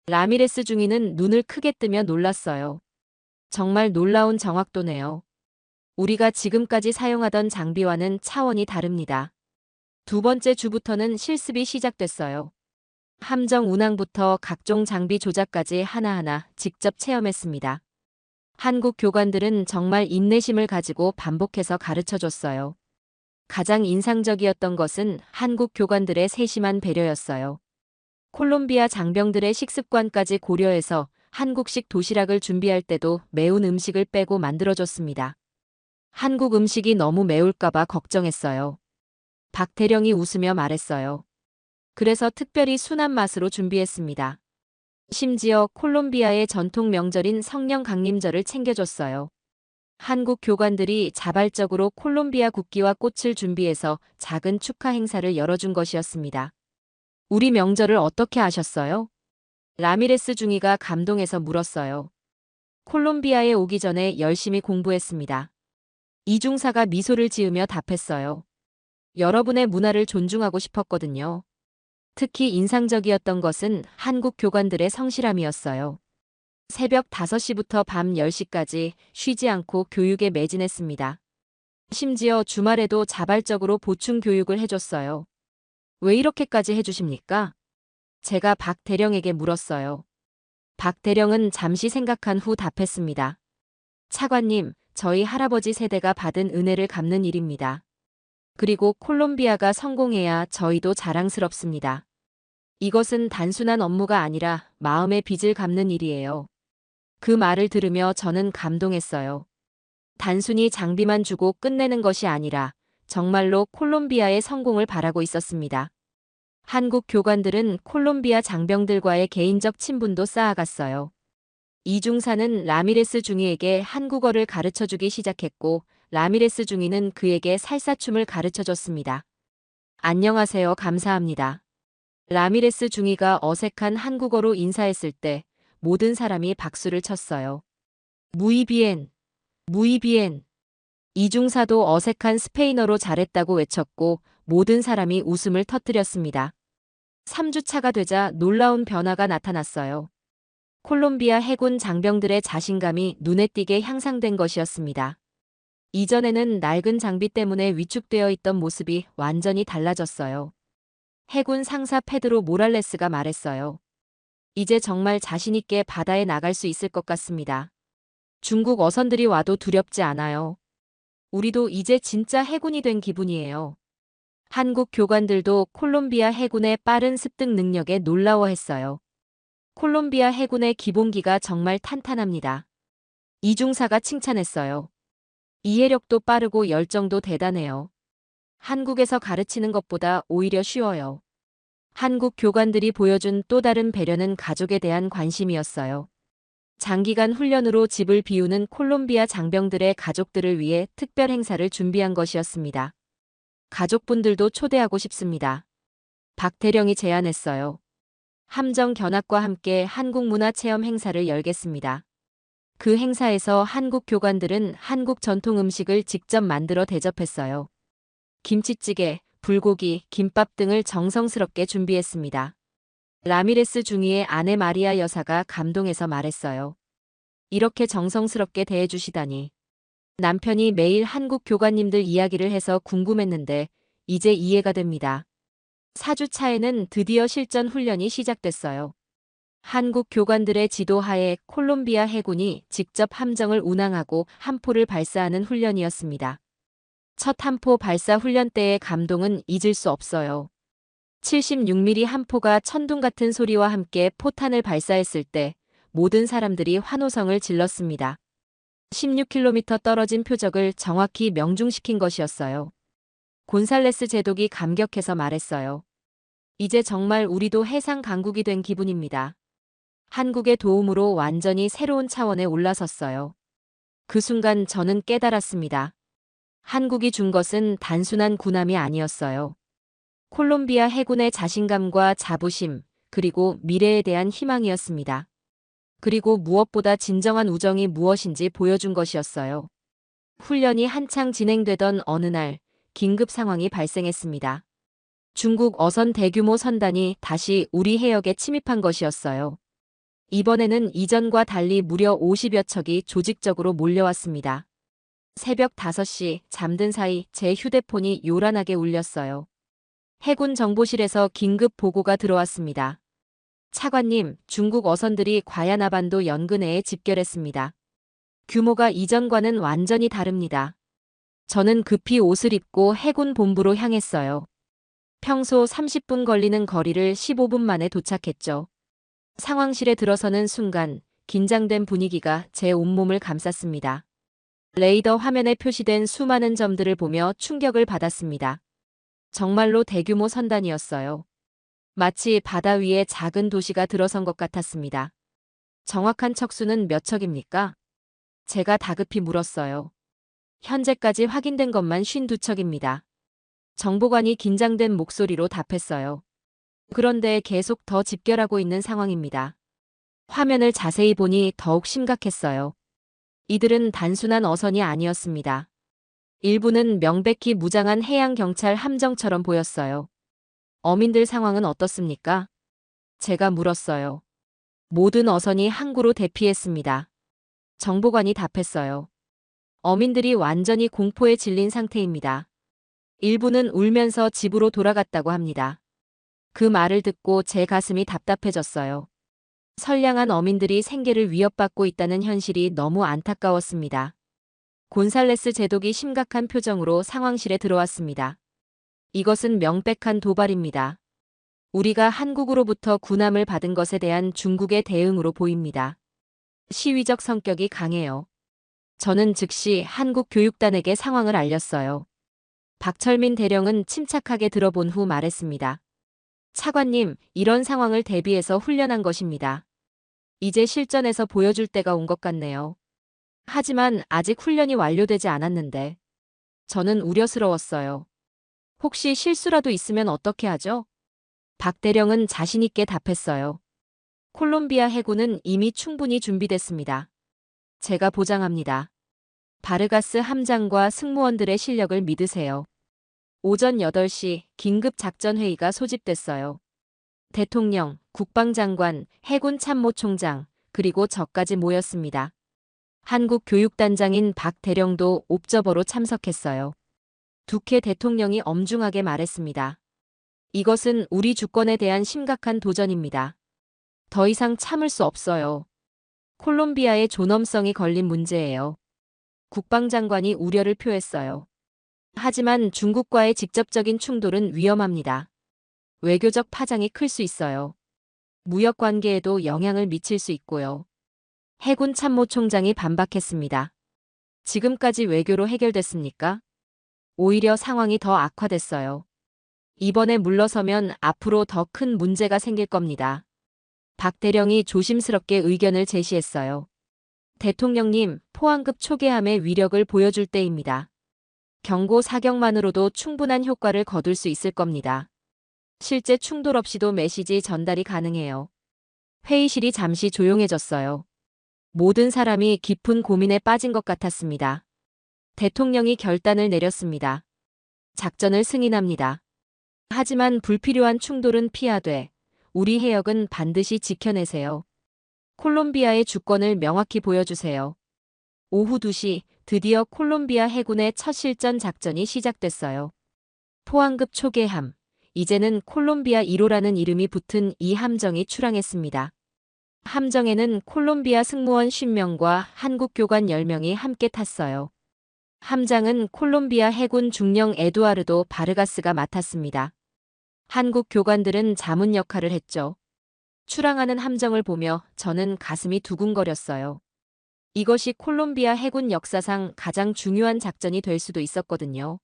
라미레스 중위는 눈을 크게 뜨며 놀랐어요. 정말 놀라운 정확도네요. 우리가 지금까지 사용하던 장비와는 차원이 다릅니다. 두 번째 주부터는 실습이 시작됐어요. 함정 운항부터 각종 장비 조작까지 하나하나 직접 체험했습니다. 한국 교관들은 정말 인내심을 가지고 반복해서 가르쳐줬어요. 가장 인상적이었던 것은 한국 교관들의 세심한 배려였어요. 콜롬비아 장병들의 식습관까지 고려해서 한국식 도시락을 준비할 때도 매운 음식을 빼고 만들어줬습니다. 한국 음식이 너무 매울까봐 걱정했어요. 박대령이 웃으며 말했어요. 그래서 특별히 순한 맛으로 준비했습니다. 심지어 콜롬비아의 전통 명절인 성령 강림절을 챙겨줬어요. 한국 교관들이 자발적으로 콜롬비아 국기와 꽃을 준비해서 작은 축하 행사를 열어준 것이었습니다. 우리 명절을 어떻게 아셨어요? 라미레스 중위가 감동해서 물었어요. 콜롬비아에 오기 전에 열심히 공부했습니다. 이중사가 미소를 지으며 답했어요. 여러분의 문화를 존중하고 싶었거든요. 특히 인상적이었던 것은 한국 교관들의 성실함이었어요. 새벽 5시부터 밤 10시까지 쉬지 않고 교육에 매진했습니다. 심지어 주말에도 자발적으로 보충 교육을 해줬어요. 왜 이렇게까지 해주십니까? 제가 박 대령에게 물었어요. 박 대령은 잠시 생각한 후 답했습니다. 차관님, 저희 할아버지 세대가 받은 은혜를 갚는 일입니다. 그리고 콜롬비아가 성공해야 저희도 자랑스럽습니다. 이것은 단순한 업무가 아니라 마음의 빚을 갚는 일이에요. 그 말을 들으며 저는 감동했어요. 단순히 장비만 주고 끝내는 것이 아니라 정말로 콜롬비아의 성공을 바라고 있었습니다. 한국 교관들은 콜롬비아 장병들과의 개인적 친분도 쌓아갔어요. 이중사는 라미레스 중위에게 한국어를 가르쳐주기 시작했고 라미레스 중위는 그에게 살사춤을 가르쳐줬습니다. 안녕하세요, 감사합니다. 라미레스 중위가 어색한 한국어로 인사했을 때 모든 사람이 박수를 쳤어요. 무이비엔, 무이비엔. 이중사도 어색한 스페인어로 잘했다고 외쳤고 모든 사람이 웃음을 터뜨렸습니다. 3주차가 되자 놀라운 변화가 나타났어요. 콜롬비아 해군 장병들의 자신감이 눈에 띄게 향상된 것이었습니다. 이전에는 낡은 장비 때문에 위축되어 있던 모습이 완전히 달라졌어요. 해군 상사 페드로 모랄레스가 말했어요. 이제 정말 자신있게 바다에 나갈 수 있을 것 같습니다. 중국 어선들이 와도 두렵지 않아요. 우리도 이제 진짜 해군이 된 기분이에요. 한국 교관들도 콜롬비아 해군의 빠른 습득 능력에 놀라워했어요. 콜롬비아 해군의 기본기가 정말 탄탄합니다. 이중사가 칭찬했어요. 이해력도 빠르고 열정도 대단해요. 한국에서 가르치는 것보다 오히려 쉬워요. 한국 교관들이 보여준 또 다른 배려는 가족에 대한 관심이었어요. 장기간 훈련으로 집을 비우는 콜롬비아 장병들의 가족들을 위해 특별 행사를 준비한 것이었습니다. 가족분들도 초대하고 싶습니다. 박 대령이 제안했어요. 함정 견학과 함께 한국 문화 체험 행사를 열겠습니다. 그 행사에서 한국 교관들은 한국 전통 음식을 직접 만들어 대접했어요. 김치찌개, 불고기, 김밥 등을 정성스럽게 준비했습니다. 라미레스 중위의 아내 마리아 여사가 감동해서 말했어요. 이렇게 정성스럽게 대해주시다니. 남편이 매일 한국 교관님들 이야기를 해서 궁금했는데 이제 이해가 됩니다. 4주 차에는 드디어 실전 훈련이 시작됐어요. 한국 교관들의 지도하에 콜롬비아 해군이 직접 함정을 운항하고 함포를 발사하는 훈련이었습니다. 첫 함포 발사 훈련 때의 감동은 잊을 수 없어요. 76mm 함포가 천둥 같은 소리와 함께 포탄을 발사했을 때 모든 사람들이 환호성을 질렀습니다. 16km 떨어진 표적을 정확히 명중시킨 것이었어요. 곤살레스 제독이 감격해서 말했어요. 이제 정말 우리도 해상 강국이 된 기분입니다. 한국의 도움으로 완전히 새로운 차원에 올라섰어요. 그 순간 저는 깨달았습니다. 한국이 준 것은 단순한 군함이 아니었어요. 콜롬비아 해군의 자신감과 자부심, 그리고 미래에 대한 희망이었습니다. 그리고 무엇보다 진정한 우정이 무엇인지 보여준 것이었어요. 훈련이 한창 진행되던 어느 날, 긴급 상황이 발생했습니다. 중국 어선 대규모 선단이 다시 우리 해역에 침입한 것이었어요. 이번에는 이전과 달리 무려 50여 척이 조직적으로 몰려왔습니다. 새벽 5시 잠든 사이 제 휴대폰이 요란하게 울렸어요. 해군 정보실에서 긴급 보고가 들어왔습니다. 차관님, 중국 어선들이 과야나반도 연근해에 집결했습니다. 규모가 이전과는 완전히 다릅니다. 저는 급히 옷을 입고 해군 본부로 향했어요. 평소 30분 걸리는 거리를 15분 만에 도착했죠. 상황실에 들어서는 순간 긴장된 분위기가 제 온몸을 감쌌습니다. 레이더 화면에 표시된 수많은 점들을 보며 충격을 받았습니다. 정말로 대규모 선단이었어요. 마치 바다 위에 작은 도시가 들어선 것 같았습니다. 정확한 척수는 몇 척입니까? 제가 다급히 물었어요. 현재까지 확인된 것만 52척입니다. 정보관이 긴장된 목소리로 답했어요. 그런데 계속 더 집결하고 있는 상황입니다. 화면을 자세히 보니 더욱 심각했어요. 이들은 단순한 어선이 아니었습니다. 일부는 명백히 무장한 해양경찰 함정처럼 보였어요. 어민들 상황은 어떻습니까? 제가 물었어요. 모든 어선이 항구로 대피했습니다. 정보관이 답했어요. 어민들이 완전히 공포에 질린 상태입니다. 일부는 울면서 집으로 돌아갔다고 합니다. 그 말을 듣고 제 가슴이 답답해졌어요. 선량한 어민들이 생계를 위협받고 있다는 현실이 너무 안타까웠습니다. 곤살레스 제독이 심각한 표정으로 상황실에 들어왔습니다. 이것은 명백한 도발입니다. 우리가 한국으로부터 군함을 받은 것에 대한 중국의 대응으로 보입니다. 시위적 성격이 강해요. 저는 즉시 한국 교육단에게 상황을 알렸어요. 박철민 대령은 침착하게 들어본 후 말했습니다. 차관님, 이런 상황을 대비해서 훈련한 것입니다. 이제 실전에서 보여줄 때가 온 것 같네요. 하지만 아직 훈련이 완료되지 않았는데. 저는 우려스러웠어요. 혹시 실수라도 있으면 어떻게 하죠? 박 대령은 자신있게 답했어요. 콜롬비아 해군은 이미 충분히 준비됐습니다. 제가 보장합니다. 바르가스 함장과 승무원들의 실력을 믿으세요. 오전 8시 긴급 작전회의가 소집됐어요. 대통령, 국방장관, 해군 참모총장, 그리고 저까지 모였습니다. 한국 교육단장인 박 대령도 옵저버로 참석했어요. 두케 대통령이 엄중하게 말했습니다. 이것은 우리 주권에 대한 심각한 도전입니다. 더 이상 참을 수 없어요. 콜롬비아의 존엄성이 걸린 문제예요. 국방장관이 우려를 표했어요. 하지만 중국과의 직접적인 충돌은 위험합니다. 외교적 파장이 클 수 있어요. 무역 관계에도 영향을 미칠 수 있고요. 해군 참모총장이 반박했습니다. 지금까지 외교로 해결됐습니까? 오히려 상황이 더 악화됐어요. 이번에 물러서면 앞으로 더 큰 문제가 생길 겁니다. 박 대령이 조심스럽게 의견을 제시했어요. 대통령님, 포항급 초계함의 위력을 보여줄 때입니다. 경고 사격만으로도 충분한 효과를 거둘 수 있을 겁니다. 실제 충돌 없이도 메시지 전달이 가능해요. 회의실이 잠시 조용해졌어요. 모든 사람이 깊은 고민에 빠진 것 같았습니다. 대통령이 결단을 내렸습니다. 작전을 승인합니다. 하지만 불필요한 충돌은 피하되 우리 해역은 반드시 지켜내세요. 콜롬비아의 주권을 명확히 보여주세요. 오후 2시 드디어 콜롬비아 해군의 첫 실전 작전이 시작됐어요. 포항급 초계함, 이제는 콜롬비아 1호라는 이름이 붙은 이 함정이 출항했습니다. 함정에는 콜롬비아 승무원 50명과 한국 교관 10명이 함께 탔어요. 함장은 콜롬비아 해군 중령 에두아르도 바르가스가 맡았습니다. 한국 교관들은 자문 역할을 했죠. 출항하는 함정을 보며 저는 가슴이 두근거렸어요. 이것이 콜롬비아 해군 역사상 가장 중요한 작전이 될 수도 있었거든요.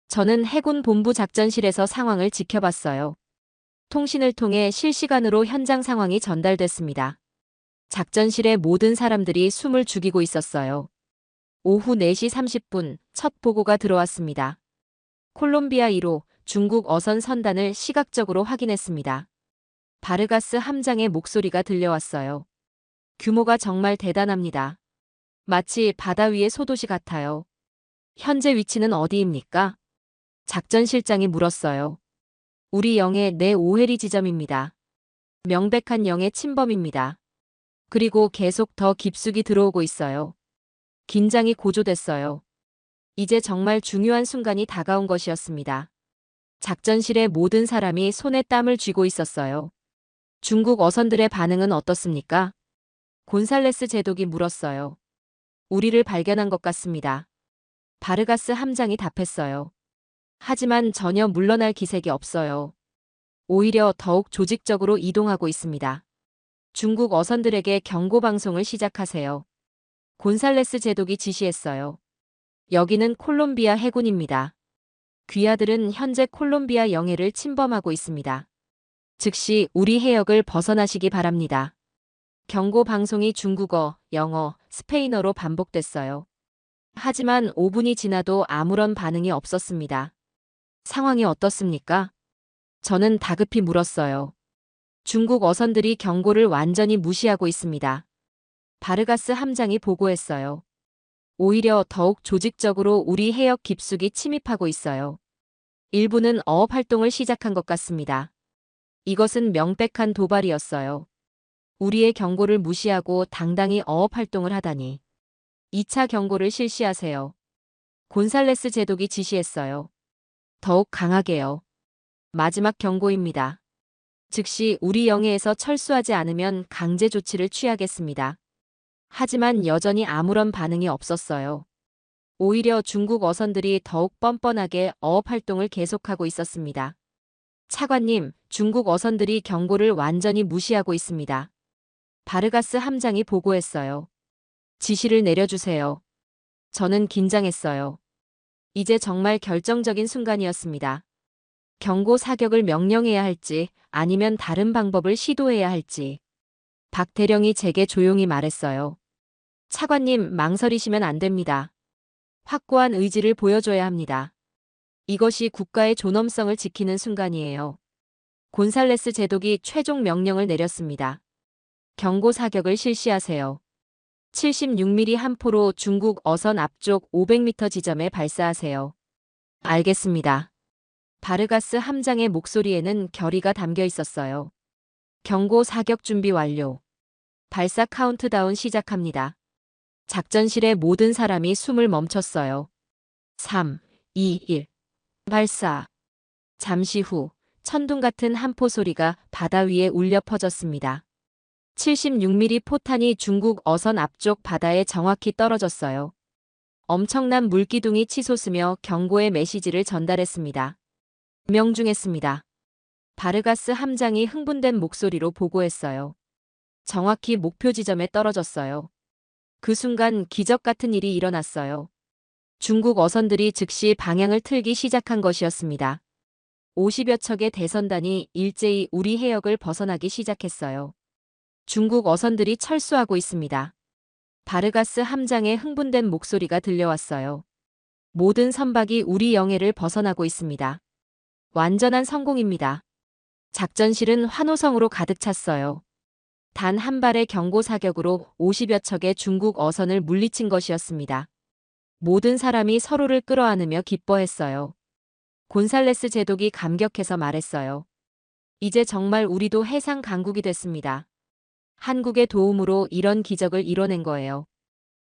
저는 해군 본부 작전실에서 상황을 지켜봤어요. 통신을 통해 실시간으로 현장 상황이 전달됐습니다. 작전실의 모든 사람들이 숨을 죽이고 있었어요. 오후 4시 30분 첫 보고가 들어왔습니다. 콜롬비아 1호 중국 어선 선단을 시각적으로 확인했습니다. 바르가스 함장의 목소리가 들려왔어요. 규모가 정말 대단합니다. 마치 바다 위의 소도시 같아요. 현재 위치는 어디입니까? 작전실장이 물었어요. 우리 영해 내 오헤리 지점입니다. 명백한 영해 침범입니다. 그리고 계속 더 깊숙이 들어오고 있어요. 긴장이 고조됐어요. 이제 정말 중요한 순간이 다가온 것이었습니다. 작전실의 모든 사람이 손에 땀을 쥐고 있었어요. 중국 어선들의 반응은 어떻습니까? 곤살레스 제독이 물었어요. 우리를 발견한 것 같습니다. 바르가스 함장이 답했어요. 하지만 전혀 물러날 기색이 없어요. 오히려 더욱 조직적으로 이동하고 있습니다. 중국 어선들에게 경고 방송을 시작하세요. 곤살레스 제독이 지시했어요. 여기는 콜롬비아 해군입니다. 귀하들은 현재 콜롬비아 영해를 침범하고 있습니다. 즉시 우리 해역을 벗어나시기 바랍니다. 경고 방송이 중국어, 영어, 스페인어로 반복됐어요. 하지만 5분이 지나도 아무런 반응이 없었습니다. 상황이 어떻습니까? 저는 다급히 물었어요. 중국 어선들이 경고를 완전히 무시하고 있습니다. 바르가스 함장이 보고했어요. 오히려 더욱 조직적으로 우리 해역 깊숙이 침입하고 있어요. 일부는 어업 활동을 시작한 것 같습니다. 이것은 명백한 도발이었어요. 우리의 경고를 무시하고 당당히 어업 활동을 하다니. 2차 경고를 실시하세요. 곤살레스 제독이 지시했어요. 더욱 강하게요. 마지막 경고입니다. 즉시 우리 영해에서 철수하지 않으면 강제 조치를 취하겠습니다. 하지만 여전히 아무런 반응이 없었어요. 오히려 중국 어선들이 더욱 뻔뻔하게 어업 활동을 계속하고 있었습니다. 차관님, 중국 어선들이 경고를 완전히 무시하고 있습니다. 바르가스 함장이 보고했어요. 지시를 내려주세요. 저는 긴장했어요. 이제 정말 결정적인 순간이었습니다. 경고 사격을 명령해야 할지 아니면 다른 방법을 시도해야 할지. 박 대령이 제게 조용히 말했어요. 차관님, 망설이시면 안 됩니다. 확고한 의지를 보여줘야 합니다. 이것이 국가의 존엄성을 지키는 순간이에요. 곤살레스 제독이 최종 명령을 내렸습니다. 경고 사격을 실시하세요. 76mm 한 포로 중국 어선 앞쪽 500m 지점에 발사하세요. 알겠습니다. 바르가스 함장의 목소리에는 결의가 담겨 있었어요. 경고 사격 준비 완료. 발사 카운트다운 시작합니다. 작전실의 모든 사람이 숨을 멈췄어요. 3, 2, 1. 발사. 잠시 후 천둥 같은 한포 소리가 바다 위에 울려 퍼졌습니다. 76mm 포탄이 중국 어선 앞쪽 바다에 정확히 떨어졌어요. 엄청난 물기둥이 치솟으며 경고의 메시지를 전달했습니다. 명중했습니다. 바르가스 함장이 흥분된 목소리로 보고했어요. 정확히 목표 지점에 떨어졌어요. 그 순간 기적 같은 일이 일어났어요. 중국 어선들이 즉시 방향을 틀기 시작한 것이었습니다. 50여 척의 대선단이 일제히 우리 해역을 벗어나기 시작했어요. 중국 어선들이 철수하고 있습니다. 바르가스 함장의 흥분된 목소리가 들려왔어요. 모든 선박이 우리 영해를 벗어나고 있습니다. 완전한 성공입니다. 작전실은 환호성으로 가득 찼어요. 단 한 발의 경고 사격으로 50여 척의 중국 어선을 물리친 것이었습니다. 모든 사람이 서로를 끌어안으며 기뻐했어요. 곤살레스 제독이 감격해서 말했어요. 이제 정말 우리도 해상 강국이 됐습니다. 한국의 도움으로 이런 기적을 이뤄낸 거예요.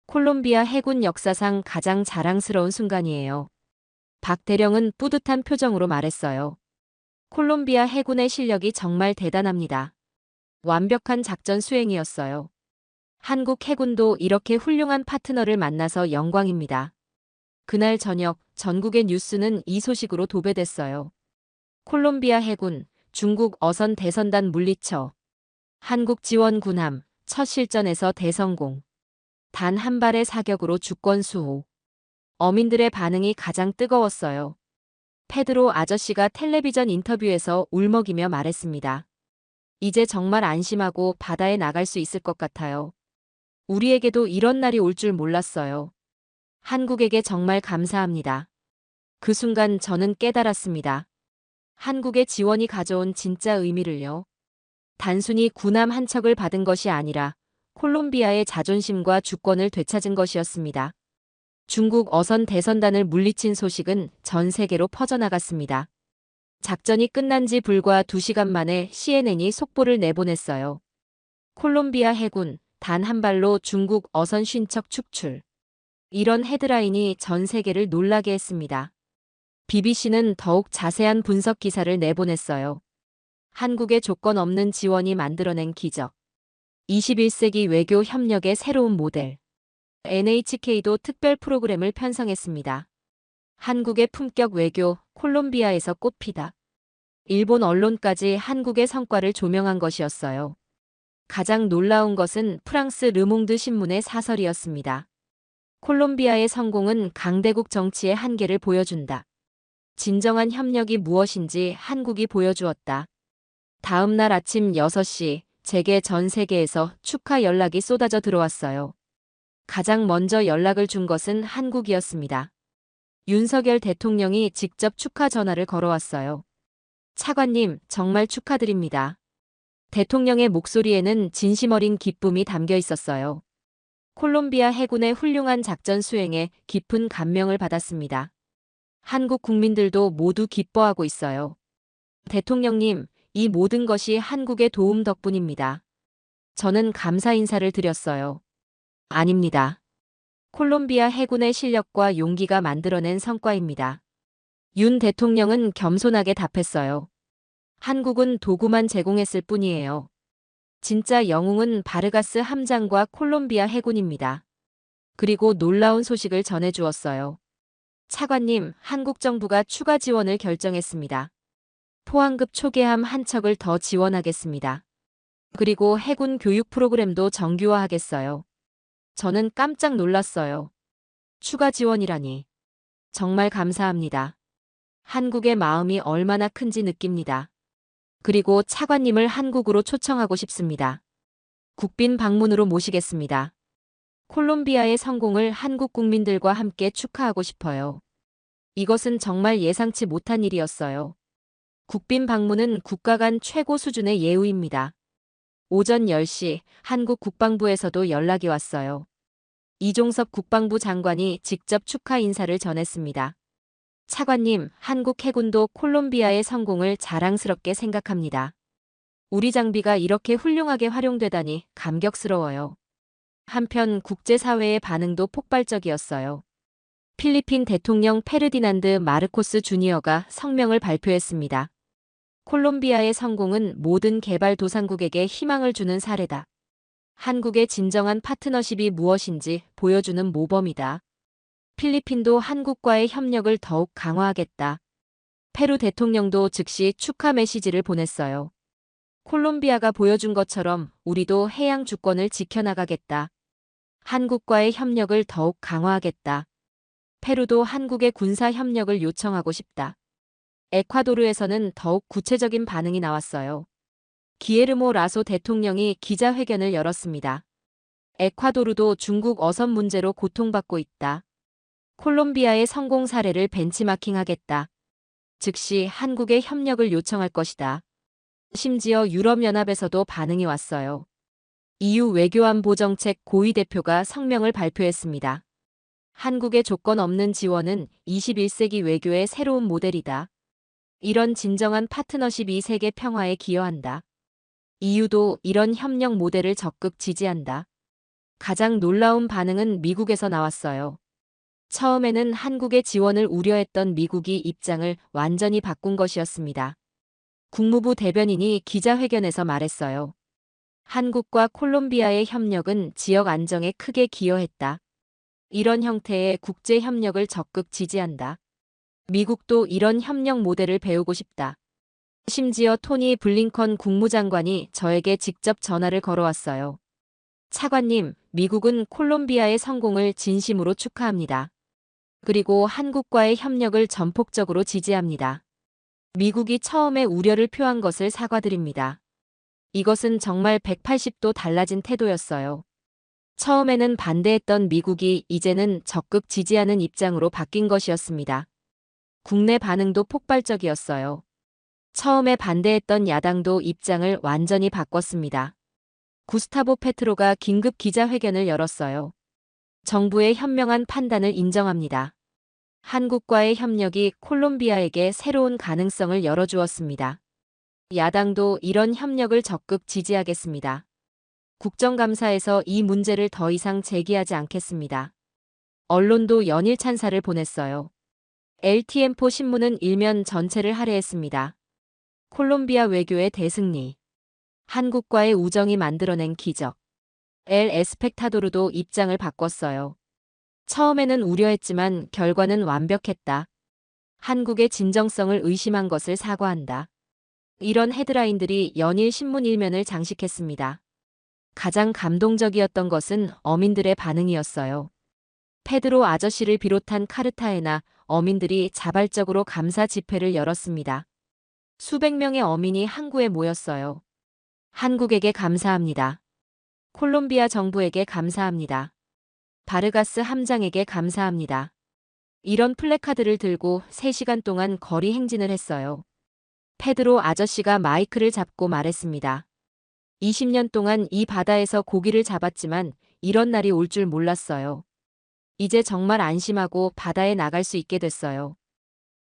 콜롬비아 해군 역사상 가장 자랑스러운 순간이에요. 박 대령은 뿌듯한 표정으로 말했어요. 콜롬비아 해군의 실력이 정말 대단합니다. 완벽한 작전 수행이었어요. 한국 해군도 이렇게 훌륭한 파트너를 만나서 영광입니다. 그날 저녁 전국의 뉴스는 이 소식으로 도배됐어요. 콜롬비아 해군, 중국 어선 대선단 물리쳐. 한국 지원 군함, 첫 실전에서 대성공. 단 한 발의 사격으로 주권 수호. 어민들의 반응이 가장 뜨거웠어요. 페드로 아저씨가 텔레비전 인터뷰에서 울먹이며 말했습니다. 이제 정말 안심하고 바다에 나갈 수 있을 것 같아요. 우리에게도 이런 날이 올 줄 몰랐어요. 한국에게 정말 감사합니다. 그 순간 저는 깨달았습니다. 한국의 지원이 가져온 진짜 의미를요. 단순히 군함 한 척을 받은 것이 아니라 콜롬비아의 자존심과 주권을 되찾은 것이었습니다. 중국 어선 대선단을 물리친 소식은 전 세계로 퍼져나갔습니다. 작전이 끝난 지 불과 2시간 만에 CNN이 속보를 내보냈어요. 콜롬비아 해군, 단 한 발로 중국 어선 50척 축출. 이런 헤드라인이 전 세계를 놀라게 했습니다. BBC는 더욱 자세한 분석 기사를 내보냈어요. 한국의 조건 없는 지원이 만들어낸 기적. 21세기 외교 협력의 새로운 모델. NHK도 특별 프로그램을 편성했습니다. 한국의 품격 외교, 콜롬비아에서 꽃피다. 일본 언론까지 한국의 성과를 조명한 것이었어요. 가장 놀라운 것은 프랑스 르몽드 신문의 사설이었습니다. 콜롬비아의 성공은 강대국 정치의 한계를 보여준다. 진정한 협력이 무엇인지 한국이 보여주었다. 다음 날 아침 6시, 제게 전 세계에서 축하 연락이 쏟아져 들어왔어요. 가장 먼저 연락을 준 것은 한국이었습니다. 윤석열 대통령이 직접 축하 전화를 걸어왔어요. 차관님, 정말 축하드립니다. 대통령의 목소리에는 진심 어린 기쁨이 담겨 있었어요. 콜롬비아 해군의 훌륭한 작전 수행에 깊은 감명을 받았습니다. 한국 국민들도 모두 기뻐하고 있어요. 대통령님, 이 모든 것이 한국의 도움 덕분입니다. 저는 감사 인사를 드렸어요. 아닙니다. 콜롬비아 해군의 실력과 용기가 만들어낸 성과입니다. 윤 대통령은 겸손하게 답했어요. 한국은 도구만 제공했을 뿐이에요. 진짜 영웅은 바르가스 함장과 콜롬비아 해군입니다. 그리고 놀라운 소식을 전해주었어요. 차관님, 한국 정부가 추가 지원을 결정했습니다. 포항급 초계함 한 척을 더 지원하겠습니다. 그리고 해군 교육 프로그램도 정규화하겠어요. 저는 깜짝 놀랐어요. 추가 지원이라니. 정말 감사합니다. 한국의 마음이 얼마나 큰지 느낍니다. 그리고 차관님을 한국으로 초청하고 싶습니다. 국빈 방문으로 모시겠습니다. 콜롬비아의 성공을 한국 국민들과 함께 축하하고 싶어요. 이것은 정말 예상치 못한 일이었어요. 국빈 방문은 국가 간 최고 수준의 예우입니다. 오전 10시 한국 국방부에서도 연락이 왔어요. 이종섭 국방부 장관이 직접 축하 인사를 전했습니다. 차관님, 한국 해군도 콜롬비아의 성공을 자랑스럽게 생각합니다. 우리 장비가 이렇게 훌륭하게 활용되다니 감격스러워요. 한편 국제사회의 반응도 폭발적이었어요. 필리핀 대통령 페르디난드 마르코스 주니어가 성명을 발표했습니다. 콜롬비아의 성공은 모든 개발도상국에게 희망을 주는 사례다. 한국의 진정한 파트너십이 무엇인지 보여주는 모범이다. 필리핀도 한국과의 협력을 더욱 강화하겠다. 페루 대통령도 즉시 축하 메시지를 보냈어요. 콜롬비아가 보여준 것처럼 우리도 해양 주권을 지켜나가겠다. 한국과의 협력을 더욱 강화하겠다. 페루도 한국의 군사 협력을 요청하고 싶다. 에콰도르에서는 더욱 구체적인 반응이 나왔어요. 기에르모 라소 대통령이 기자회견을 열었습니다. 에콰도르도 중국 어선 문제로 고통받고 있다. 콜롬비아의 성공 사례를 벤치마킹하겠다. 즉시 한국의 협력을 요청할 것이다. 심지어 유럽연합에서도 반응이 왔어요. EU 외교안보정책 고위 대표가 성명을 발표했습니다. 한국의 조건 없는 지원은 21세기 외교의 새로운 모델이다. 이런 진정한 파트너십이 세계 평화에 기여한다. EU도 이런 협력 모델을 적극 지지한다. 가장 놀라운 반응은 미국에서 나왔어요. 처음에는 한국의 지원을 우려했던 미국이 입장을 완전히 바꾼 것이었습니다. 국무부 대변인이 기자회견에서 말했어요. 한국과 콜롬비아의 협력은 지역 안정에 크게 기여했다. 이런 형태의 국제 협력을 적극 지지한다. 미국도 이런 협력 모델을 배우고 싶다. 심지어 토니 블링컨 국무장관이 저에게 직접 전화를 걸어왔어요. 차관님, 미국은 콜롬비아의 성공을 진심으로 축하합니다. 그리고 한국과의 협력을 전폭적으로 지지합니다. 미국이 처음에 우려를 표한 것을 사과드립니다. 이것은 정말 180도 달라진 태도였어요. 처음에는 반대했던 미국이 이제는 적극 지지하는 입장으로 바뀐 것이었습니다. 국내 반응도 폭발적이었어요. 처음에 반대했던 야당도 입장을 완전히 바꿨습니다. 구스타보 페트로가 긴급 기자회견을 열었어요. 정부의 현명한 판단을 인정합니다. 한국과의 협력이 콜롬비아에게 새로운 가능성을 열어주었습니다. 야당도 이런 협력을 적극 지지하겠습니다. 국정감사에서 이 문제를 더 이상 제기하지 않겠습니다. 언론도 연일 찬사를 보냈어요. 엘티엠포 신문은 일면 전체를 할애했습니다. 콜롬비아 외교의 대승리. 한국과의 우정이 만들어낸 기적. 엘 에스펙타도르도 입장을 바꿨어요. 처음에는 우려했지만 결과는 완벽했다. 한국의 진정성을 의심한 것을 사과한다. 이런 헤드라인들이 연일 신문 일면을 장식했습니다. 가장 감동적이었던 것은 어민들의 반응이었어요. 페드로 아저씨를 비롯한 카르타헤나 어민들이 자발적으로 감사 집회를 열었습니다. 수백 명의 어민이 항구에 모였어요. 한국에게 감사합니다. 콜롬비아 정부에게 감사합니다. 바르가스 함장에게 감사합니다. 이런 플래카드를 들고 3시간 동안 거리 행진을 했어요. 페드로 아저씨가 마이크를 잡고 말했습니다. 20년 동안 이 바다에서 고기를 잡았지만 이런 날이 올 줄 몰랐어요. 이제 정말 안심하고 바다에 나갈 수 있게 됐어요.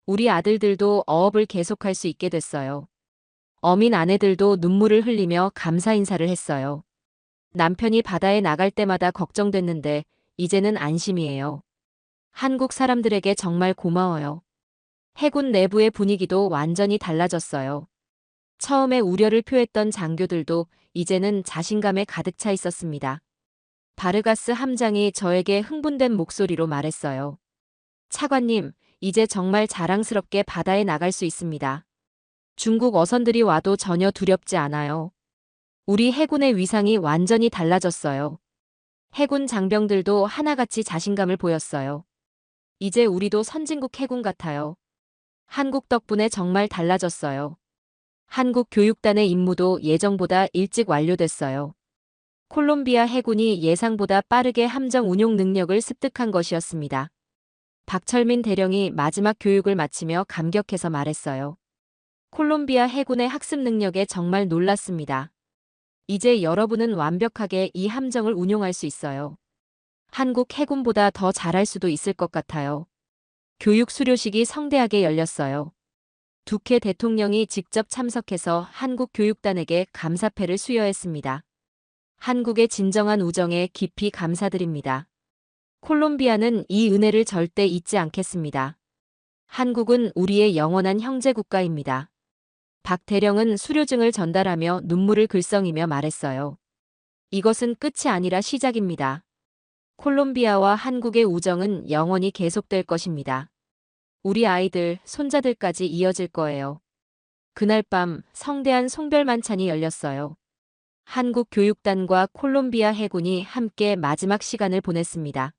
우리 아들들도 어업을 계속할 수 있게 됐어요. 어민 아내들도 눈물을 흘리며 감사 인사를 했어요. 남편이 바다에 나갈 때마다 걱정됐는데 이제는 안심이에요. 한국 사람들에게 정말 고마워요. 해군 내부의 분위기도 완전히 달라졌어요. 처음에 우려를 표했던 장교들도 이제는 자신감에 가득 차 있었습니다. 바르가스 함장이 저에게 흥분된 목소리로 말했어요. 차관님, 이제 정말 자랑스럽게 바다에 나갈 수 있습니다. 중국 어선들이 와도 전혀 두렵지 않아요. 우리 해군의 위상이 완전히 달라졌어요. 해군 장병들도 하나같이 자신감을 보였어요. 이제 우리도 선진국 해군 같아요. 한국 덕분에 정말 달라졌어요. 한국 교육단의 임무도 예정보다 일찍 완료됐어요. 콜롬비아 해군이 예상보다 빠르게 함정 운용 능력을 습득한 것이었습니다. 박철민 대령이 마지막 교육을 마치며 감격해서 말했어요. 콜롬비아 해군의 학습 능력에 정말 놀랐습니다. 이제 여러분은 완벽하게 이 함정을 운용할 수 있어요. 한국 해군보다 더 잘할 수도 있을 것 같아요. 교육 수료식이 성대하게 열렸어요. 두케 대통령이 직접 참석해서 한국 교육단에게 감사패를 수여했습니다. 한국의 진정한 우정에 깊이 감사드립니다. 콜롬비아는 이 은혜를 절대 잊지 않겠습니다. 한국은 우리의 영원한 형제 국가입니다. 박 대령은 수료증을 전달하며 눈물을 글썽이며 말했어요. 이것은 끝이 아니라 시작입니다. 콜롬비아와 한국의 우정은 영원히 계속될 것입니다. 우리 아이들, 손자들까지 이어질 거예요. 그날 밤 성대한 송별 만찬이 열렸어요. 한국 교육단과 콜롬비아 해군이 함께 마지막 시간을 보냈습니다.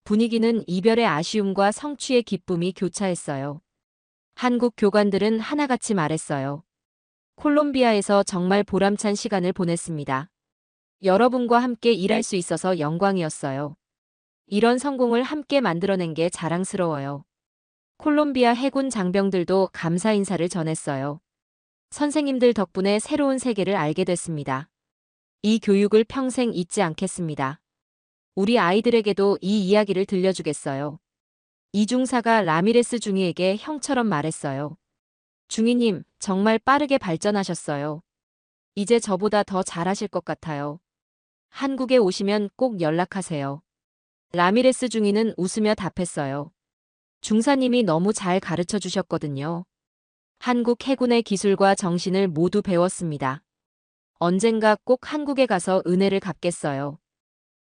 분위기는 이별의 아쉬움과 성취의 기쁨이 교차했어요. 한국 교관들은 하나같이 말했어요. 콜롬비아에서 정말 보람찬 시간을 보냈습니다. 여러분과 함께 일할 수 있어서 영광이었어요. 이런 성공을 함께 만들어낸 게 자랑스러워요. 콜롬비아 해군 장병들도 감사 인사를 전했어요. 선생님들 덕분에 새로운 세계를 알게 됐습니다. 이 교육을 평생 잊지 않겠습니다. 우리 아이들에게도 이 이야기를 들려주겠어요. 이중사가 라미레스 중위에게 형처럼 말했어요. 중위님, 정말 빠르게 발전하셨어요. 이제 저보다 더 잘하실 것 같아요. 한국에 오시면 꼭 연락하세요. 라미레스 중위는 웃으며 답했어요. 중사님이 너무 잘 가르쳐 주셨거든요. 한국 해군의 기술과 정신을 모두 배웠습니다. 언젠가 꼭 한국에 가서 은혜를 갚겠어요.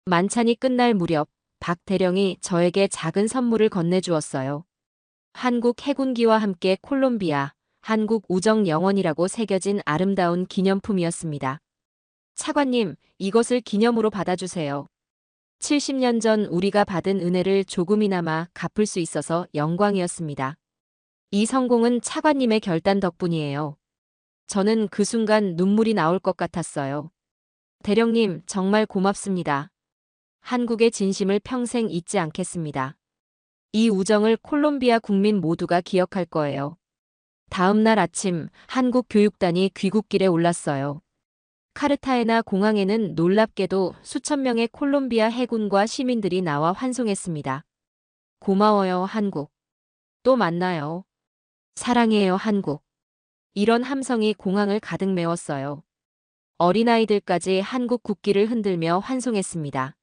만찬이 끝날 무렵 박 대령이 저에게 작은 선물을 건네주었어요. 한국 해군기와 함께 콜롬비아, 한국 우정 영원이라고 새겨진 아름다운 기념품이었습니다. 차관님, 이것을 기념으로 받아주세요. 70년 전 우리가 받은 은혜를 조금이나마 갚을 수 있어서 영광이었습니다. 이 성공은 차관님의 결단 덕분이에요. 저는 그 순간 눈물이 나올 것 같았어요. 대령님, 정말 고맙습니다. 한국의 진심을 평생 잊지 않겠습니다. 이 우정을 콜롬비아 국민 모두가 기억할 거예요. 다음 날 아침 한국 교육단이 귀국길에 올랐어요. 카르타헤나 공항에는 놀랍게도 수천 명의 콜롬비아 해군과 시민들이 나와 환송했습니다. 고마워요, 한국. 또 만나요. 사랑해요, 한국. 이런 함성이 공항을 가득 메웠어요. 어린아이들까지 한국 국기를 흔들며 환송했습니다.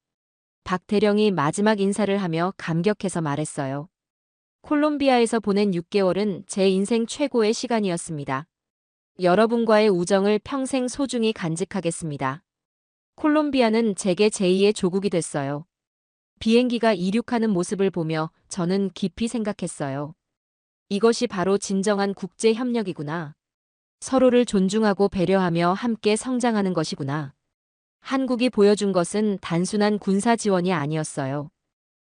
박 대령이 마지막 인사를 하며 감격해서 말했어요. 콜롬비아에서 보낸 6개월은 제 인생 최고의 시간이었습니다. 여러분과의 우정을 평생 소중히 간직하겠습니다. 콜롬비아는 제게 제2의 조국이 됐어요. 비행기가 이륙하는 모습을 보며 저는 깊이 생각했어요. 이것이 바로 진정한 국제 협력이구나. 서로를 존중하고 배려하며 함께 성장하는 것이구나. 한국이 보여준 것은 단순한 군사 지원이 아니었어요.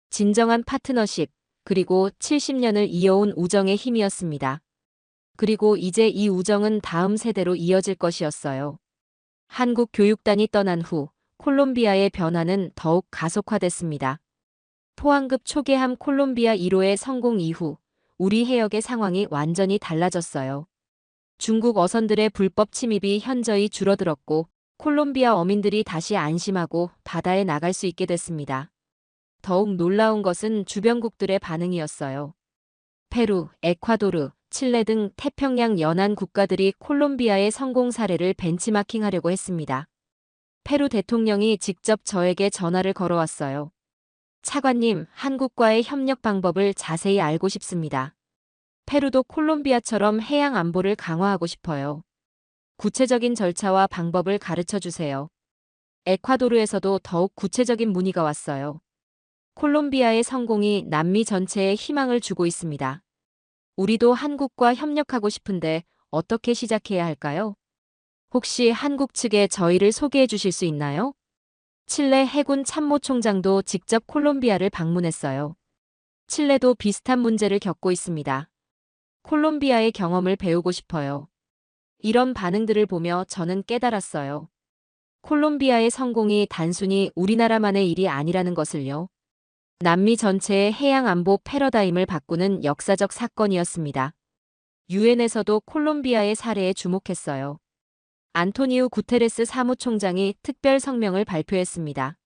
진정한 파트너십, 그리고 70년을 이어온 우정의 힘이었습니다. 그리고 이제 이 우정은 다음 세대로 이어질 것이었어요. 한국 교육단이 떠난 후 콜롬비아의 변화는 더욱 가속화됐습니다. 포항급 초계함 콜롬비아 1호의 성공 이후 우리 해역의 상황이 완전히 달라졌어요. 중국 어선들의 불법 침입이 현저히 줄어들었고 콜롬비아 어민들이 다시 안심하고 바다에 나갈 수 있게 됐습니다. 더욱 놀라운 것은 주변국들의 반응이었어요. 페루, 에콰도르, 칠레 등 태평양 연안 국가들이 콜롬비아의 성공 사례를 벤치마킹하려고 했습니다. 페루 대통령이 직접 저에게 전화를 걸어왔어요. 차관님, 한국과의 협력 방법을 자세히 알고 싶습니다. 페루도 콜롬비아처럼 해양 안보를 강화하고 싶어요. 구체적인 절차와 방법을 가르쳐 주세요. 에콰도르에서도 더욱 구체적인 문의가 왔어요. 콜롬비아의 성공이 남미 전체에 희망을 주고 있습니다. 우리도 한국과 협력하고 싶은데 어떻게 시작해야 할까요? 혹시 한국 측에 저희를 소개해 주실 수 있나요? 칠레 해군 참모총장도 직접 콜롬비아를 방문했어요. 칠레도 비슷한 문제를 겪고 있습니다. 콜롬비아의 경험을 배우고 싶어요. 이런 반응들을 보며 저는 깨달았어요. 콜롬비아의 성공이 단순히 우리나라만의 일이 아니라는 것을요. 남미 전체의 해양 안보 패러다임을 바꾸는 역사적 사건이었습니다. 유엔에서도 콜롬비아의 사례에 주목했어요. 안토니우 구테레스 사무총장이 특별 성명을 발표했습니다.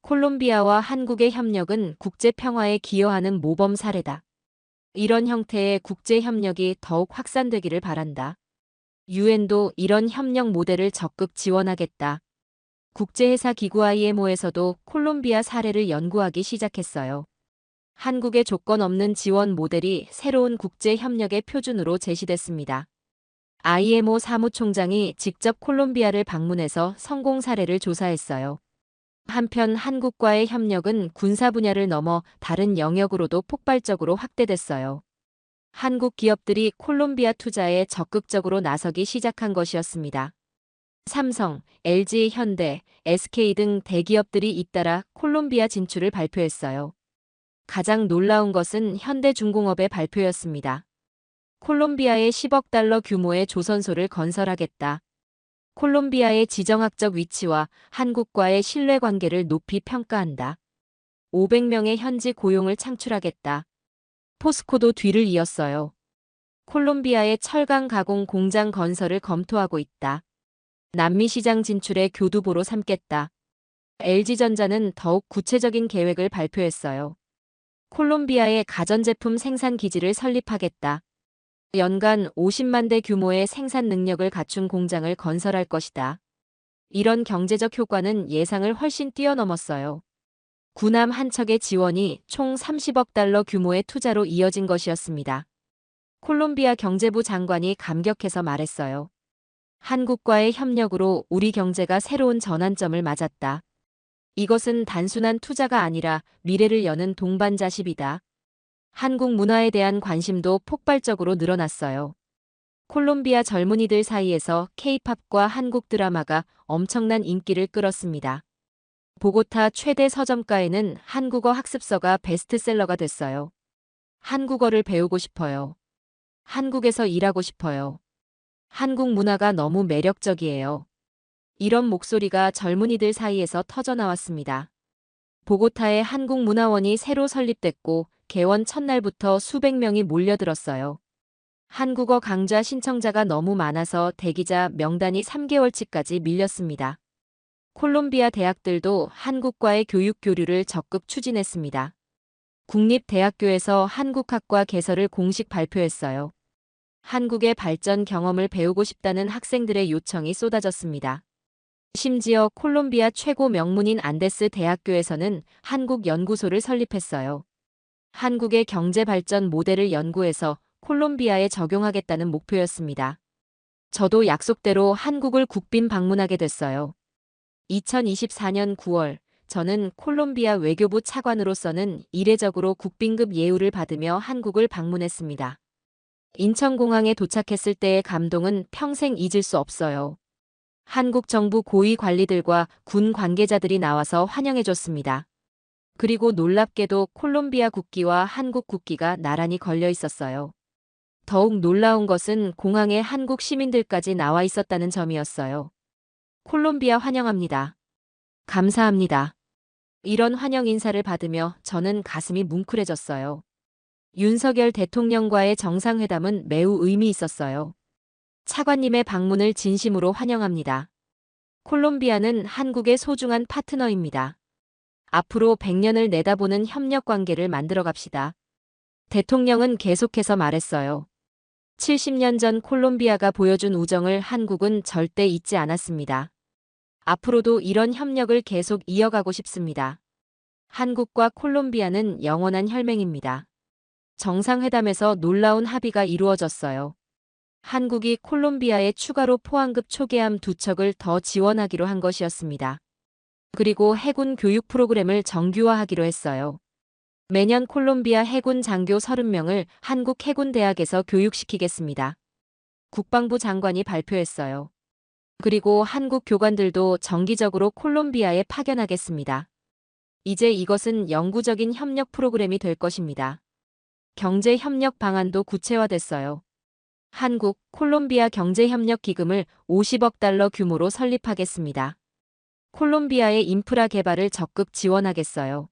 콜롬비아와 한국의 협력은 국제 평화에 기여하는 모범 사례다. 이런 형태의 국제 협력이 더욱 확산되기를 바란다. 유엔도 이런 협력 모델을 적극 지원하겠다. 국제회사 기구 IMO에서도 콜롬비아 사례를 연구하기 시작했어요. 한국의 조건 없는 지원 모델이 새로운 국제 협력의 표준으로 제시됐습니다. IMO 사무총장이 직접 콜롬비아를 방문해서 성공 사례를 조사했어요. 한편 한국과의 협력은 군사 분야를 넘어 다른 영역으로도 폭발적으로 확대됐어요. 한국 기업들이 콜롬비아 투자에 적극적으로 나서기 시작한 것이었습니다. 삼성, LG, 현대, SK 등 대기업들이 잇따라 콜롬비아 진출을 발표했어요. 가장 놀라운 것은 현대중공업의 발표였습니다. 콜롬비아에 10억 달러 규모의 조선소를 건설하겠다. 콜롬비아의 지정학적 위치와 한국과의 신뢰관계를 높이 평가한다. 500명의 현지 고용을 창출하겠다. 포스코도 뒤를 이었어요. 콜롬비아의 철강 가공 공장 건설을 검토하고 있다. 남미 시장 진출의 교두보로 삼겠다. LG전자는 더욱 구체적인 계획을 발표했어요. 콜롬비아에 가전제품 생산 기지를 설립하겠다. 연간 50만 대 규모의 생산 능력을 갖춘 공장을 건설할 것이다. 이런 경제적 효과는 예상을 훨씬 뛰어넘었어요. 군함 한 척의 지원이 총 30억 달러 규모의 투자로 이어진 것이었습니다. 콜롬비아 경제부 장관이 감격해서 말했어요. 한국과의 협력으로 우리 경제가 새로운 전환점을 맞았다. 이것은 단순한 투자가 아니라 미래를 여는 동반자십이다. 한국 문화에 대한 관심도 폭발적으로 늘어났어요. 콜롬비아 젊은이들 사이에서 K-팝과 한국 드라마가 엄청난 인기를 끌었습니다. 보고타 최대 서점가에는 한국어 학습서가 베스트셀러가 됐어요. 한국어를 배우고 싶어요. 한국에서 일하고 싶어요. 한국 문화가 너무 매력적이에요. 이런 목소리가 젊은이들 사이에서 터져나왔습니다. 보고타에 한국문화원이 새로 설립됐고 개원 첫날부터 수백 명이 몰려들었어요. 한국어 강좌 신청자가 너무 많아서 대기자 명단이 3개월치까지 밀렸습니다. 콜롬비아 대학들도 한국과의 교육 교류를 적극 추진했습니다. 국립대학교에서 한국학과 개설을 공식 발표했어요. 한국의 발전 경험을 배우고 싶다는 학생들의 요청이 쏟아졌습니다. 심지어 콜롬비아 최고 명문인 안데스 대학교에서는 한국 연구소를 설립했어요. 한국의 경제 발전 모델을 연구해서 콜롬비아에 적용하겠다는 목표였습니다. 저도 약속대로 한국을 국빈 방문하게 됐어요. 2024년 9월, 저는 콜롬비아 외교부 차관으로서는 이례적으로 국빈급 예우를 받으며 한국을 방문했습니다. 인천공항에 도착했을 때의 감동은 평생 잊을 수 없어요. 한국 정부 고위 관리들과 군 관계자들이 나와서 환영해줬습니다. 그리고 놀랍게도 콜롬비아 국기와 한국 국기가 나란히 걸려 있었어요. 더욱 놀라운 것은 공항에 한국 시민들까지 나와 있었다는 점이었어요. 콜롬비아 환영합니다. 감사합니다. 이런 환영 인사를 받으며 저는 가슴이 뭉클해졌어요. 윤석열 대통령과의 정상회담은 매우 의미 있었어요. 차관님의 방문을 진심으로 환영합니다. 콜롬비아는 한국의 소중한 파트너입니다. 앞으로 100년을 내다보는 협력 관계를 만들어 갑시다. 대통령은 계속해서 말했어요. 70년 전 콜롬비아가 보여준 우정을 한국은 절대 잊지 않았습니다. 앞으로도 이런 협력을 계속 이어가고 싶습니다. 한국과 콜롬비아는 영원한 혈맹입니다. 정상회담에서 놀라운 합의가 이루어졌어요. 한국이 콜롬비아에 추가로 포항급 초계함 2척을 더 지원하기로 한 것이었습니다. 그리고 해군 교육 프로그램을 정규화하기로 했어요. 매년 콜롬비아 해군 장교 30명을 한국 해군대학에서 교육시키겠습니다. 국방부 장관이 발표했어요. 그리고 한국 교관들도 정기적으로 콜롬비아에 파견하겠습니다. 이제 이것은 영구적인 협력 프로그램이 될 것입니다. 경제 협력 방안도 구체화됐어요. 한국, 콜롬비아 경제협력 기금을 50억 달러 규모로 설립하겠습니다. 콜롬비아의 인프라 개발을 적극 지원하겠어요.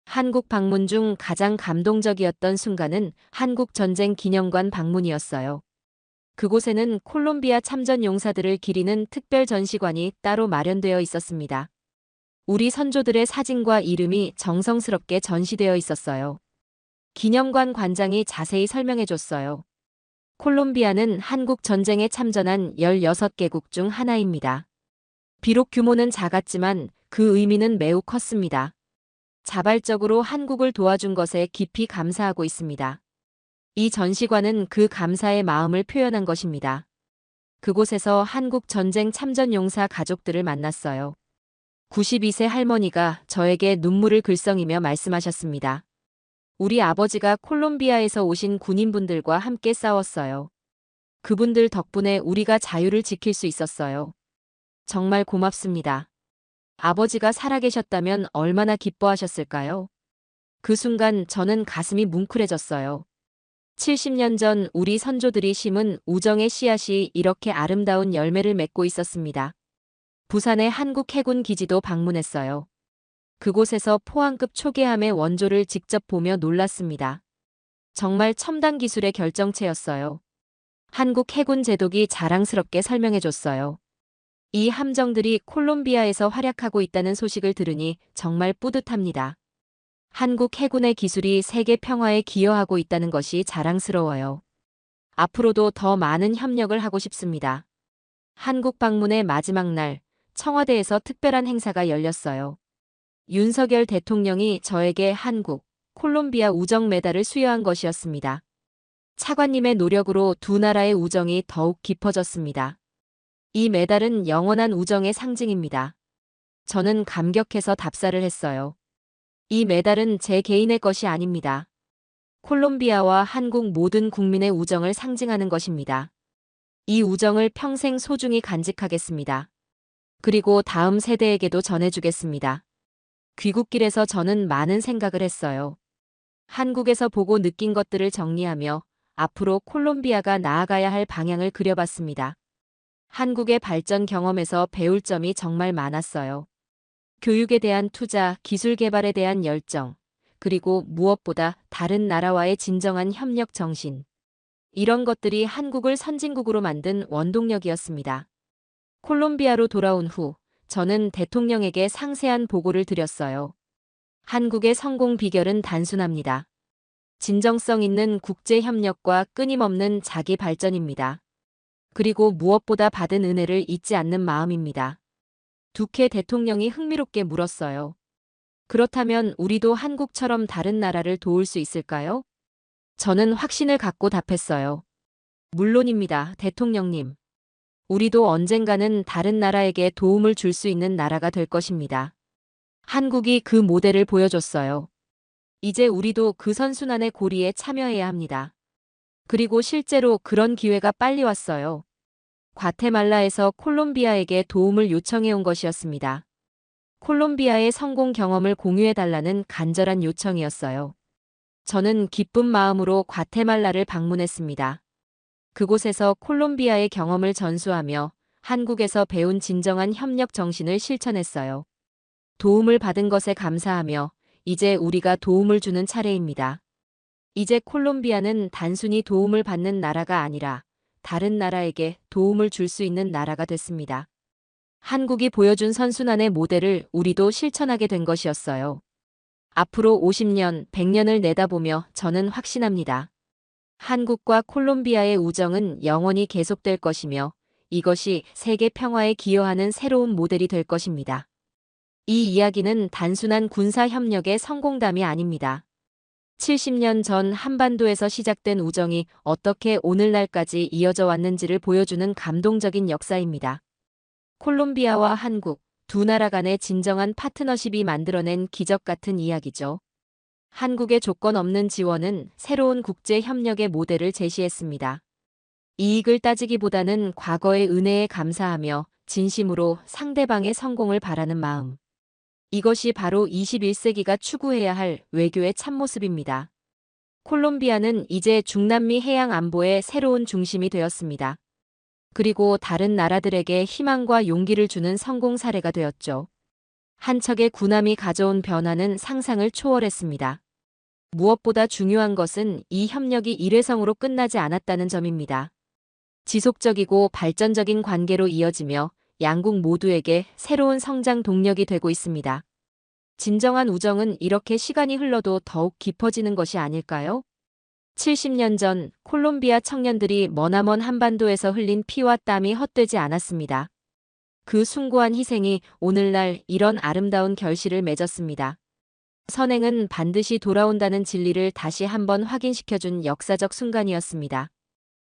한국 방문 중 가장 감동적이었던 순간은 한국 전쟁 기념관 방문이었어요. 그곳에는 콜롬비아 참전 용사들을 기리는 특별 전시관이 따로 마련되어 있었습니다. 우리 선조들의 사진과 이름이 정성스럽게 전시되어 있었어요. 기념관 관장이 자세히 설명해줬어요. 콜롬비아는 한국 전쟁에 참전한 16개국 중 하나입니다. 비록 규모는 작았지만 그 의미는 매우 컸습니다. 자발적으로 한국을 도와준 것에 깊이 감사하고 있습니다. 이 전시관은 그 감사의 마음을 표현한 것입니다. 그곳에서 한국 전쟁 참전 용사 가족들을 만났어요. 92세 할머니가 저에게 눈물을 글썽이며 말씀하셨습니다. 우리 아버지가 콜롬비아에서 오신 군인분들과 함께 싸웠어요. 그분들 덕분에 우리가 자유를 지킬 수 있었어요. 정말 고맙습니다. 아버지가 살아계셨다면 얼마나 기뻐하셨을까요? 그 순간 저는 가슴이 뭉클해졌어요. 70년 전 우리 선조들이 심은 우정의 씨앗이 이렇게 아름다운 열매를 맺고 있었습니다. 부산의 한국 해군 기지도 방문했어요. 그곳에서 포항급 초계함의 원조를 직접 보며 놀랐습니다. 정말 첨단 기술의 결정체였어요. 한국 해군 제독이 자랑스럽게 설명해줬어요. 이 함정들이 콜롬비아에서 활약하고 있다는 소식을 들으니 정말 뿌듯합니다. 한국 해군의 기술이 세계 평화에 기여하고 있다는 것이 자랑스러워요. 앞으로도 더 많은 협력을 하고 싶습니다. 한국 방문의 마지막 날, 청와대에서 특별한 행사가 열렸어요. 윤석열 대통령이 저에게 한국, 콜롬비아 우정 메달을 수여한 것이었습니다. 차관님의 노력으로 두 나라의 우정이 더욱 깊어졌습니다. 이 메달은 영원한 우정의 상징입니다. 저는 감격해서 답사를 했어요. 이 메달은 제 개인의 것이 아닙니다. 콜롬비아와 한국 모든 국민의 우정을 상징하는 것입니다. 이 우정을 평생 소중히 간직하겠습니다. 그리고 다음 세대에게도 전해주겠습니다. 귀국길에서 저는 많은 생각을 했어요. 한국에서 보고 느낀 것들을 정리하며 앞으로 콜롬비아가 나아가야 할 방향을 그려봤습니다. 한국의 발전 경험에서 배울 점이 정말 많았어요. 교육에 대한 투자, 기술 개발에 대한 열정, 그리고 무엇보다 다른 나라와의 진정한 협력 정신. 이런 것들이 한국을 선진국으로 만든 원동력이었습니다. 콜롬비아로 돌아온 후 저는 대통령에게 상세한 보고를 드렸어요. 한국의 성공 비결은 단순합니다. 진정성 있는 국제 협력과 끊임없는 자기 발전입니다. 그리고 무엇보다 받은 은혜를 잊지 않는 마음입니다. 두케 대통령이 흥미롭게 물었어요. 그렇다면 우리도 한국처럼 다른 나라를 도울 수 있을까요? 저는 확신을 갖고 답했어요. 물론입니다, 대통령님. 우리도 언젠가는 다른 나라에게 도움을 줄 수 있는 나라가 될 것입니다. 한국이 그 모델을 보여줬어요. 이제 우리도 그 선순환의 고리에 참여해야 합니다. 그리고 실제로 그런 기회가 빨리 왔어요. 과테말라에서 콜롬비아에게 도움을 요청해온 것이었습니다. 콜롬비아의 성공 경험을 공유해달라는 간절한 요청이었어요. 저는 기쁜 마음으로 과테말라를 방문했습니다. 그곳에서 콜롬비아의 경험을 전수하며 한국에서 배운 진정한 협력 정신을 실천했어요. 도움을 받은 것에 감사하며 이제 우리가 도움을 주는 차례입니다. 이제 콜롬비아는 단순히 도움을 받는 나라가 아니라 다른 나라에게 도움을 줄 수 있는 나라가 됐습니다. 한국이 보여준 선순환의 모델을 우리도 실천하게 된 것이었어요. 앞으로 50년, 100년을 내다보며 저는 확신합니다. 한국과 콜롬비아의 우정은 영원히 계속될 것이며 이것이 세계 평화에 기여하는 새로운 모델이 될 것입니다. 이 이야기는 단순한 군사 협력의 성공담이 아닙니다. 70년 전 한반도에서 시작된 우정이 어떻게 오늘날까지 이어져 왔는지를 보여주는 감동적인 역사입니다. 콜롬비아와 한국, 두 나라 간의 진정한 파트너십이 만들어낸 기적 같은 이야기죠. 한국의 조건 없는 지원은 새로운 국제 협력의 모델을 제시했습니다. 이익을 따지기보다는 과거의 은혜에 감사하며 진심으로 상대방의 성공을 바라는 마음. 이것이 바로 21세기가 추구해야 할 외교의 참모습입니다. 콜롬비아는 이제 중남미 해양 안보의 새로운 중심이 되었습니다. 그리고 다른 나라들에게 희망과 용기를 주는 성공 사례가 되었죠. 한 척의 군함이 가져온 변화는 상상을 초월했습니다. 무엇보다 중요한 것은 이 협력이 일회성으로 끝나지 않았다는 점입니다. 지속적이고 발전적인 관계로 이어지며 양국 모두에게 새로운 성장 동력이 되고 있습니다. 진정한 우정은 이렇게 시간이 흘러도 더욱 깊어지는 것이 아닐까요? 70년 전 콜롬비아 청년들이 머나먼 한반도에서 흘린 피와 땀이 헛되지 않았습니다. 그 숭고한 희생이 오늘날 이런 아름다운 결실을 맺었습니다. 선행은 반드시 돌아온다는 진리를 다시 한번 확인시켜준 역사적 순간이었습니다.